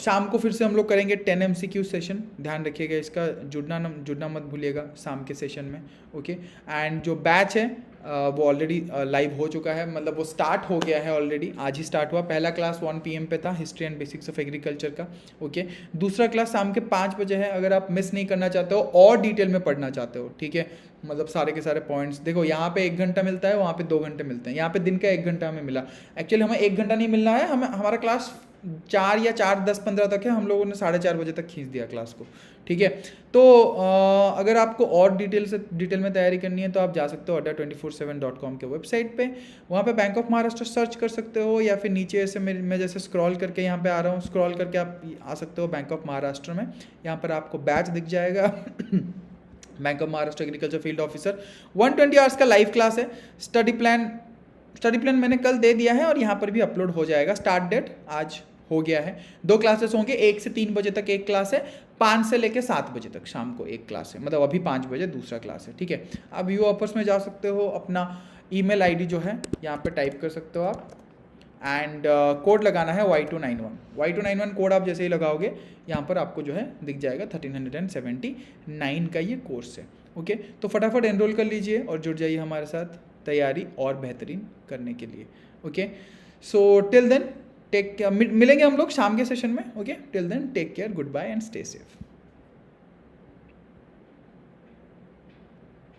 शाम को फिर से हम लोग करेंगे 10 MCQ सेशन, ध्यान रखिएगा इसका, जुड़ना मत भूलिएगा शाम के सेशन में। ओके, एंड जो बैच है वो ऑलरेडी लाइव हो चुका है, मतलब वो स्टार्ट हो गया है ऑलरेडी, आज ही स्टार्ट हुआ। पहला क्लास 1 PM पे था, history and basics of agriculture का। ओके, दूसरा क्लास शाम के 5 बजे है। अगर आप मिस नहीं करना चाहते हो और डिटेल में पढ़ना चाहते हो, ठीक है, मतलब सारे के सारे पॉइंट्स, देखो यहाँ पे 1 घंटा मिलता है, वहाँ पे 2 घंटे मिलते हैं, यहाँ पे दिन का 1 घंटा हमें मिला। एक्चुअली हमें 1 घंटा नहीं मिलना है, हमें हमारा क्लास 4 या 4:10-15 तक है, हम लोगों ने 4:30 बजे तक खींच दिया क्लास को। ठीक है, तो अगर आपको और डिटेल में तैयारी करनी है तो आप जा सकते हो adda247.com के वेबसाइट पे, वहाँ पे बैंक ऑफ महाराष्ट्र सर्च कर सकते हो, या फिर नीचे से मैं जैसे स्क्रॉल करके यहाँ पे आ रहा हूँ, स्क्रॉल करके आप आ सकते हो बैंक ऑफ महाराष्ट्र में, यहाँ पर आपको बैच दिख जाएगा bank of Maharashtra agriculture field officer. 120 hours का लाइव क्लास है। स्टडी प्लान मैंने कल दे दिया है और यहाँ पर भी अपलोड हो जाएगा। स्टार्ट डेट आज हो गया है। 2 क्लासेस होंगे, 1 से 3 बजे तक एक क्लास है, 5 से लेकर 7 बजे तक शाम को एक क्लास है, मतलब अभी 5 बजे दूसरा क्लास है। ठीक है, अब यू ऑफर्स में जा सकते हो, अपना ईमेल आईडी जो है यहाँ पे टाइप कर सकते हो आप, एंड कोड लगाना है Y291 कोड आप जैसे ही लगाओगे यहाँ पर आपको जो है दिख जाएगा। 1379 का ये कोर्स है। ओके, तो फटाफट एनरोल कर लीजिए और जुड़ जाइए हमारे साथ तैयारी और बेहतरीन करने के लिए। Okay, so till then take care, मिलेंगे हम लोग शाम के सेशन में। Okay, till then take care, goodbye and stay safe.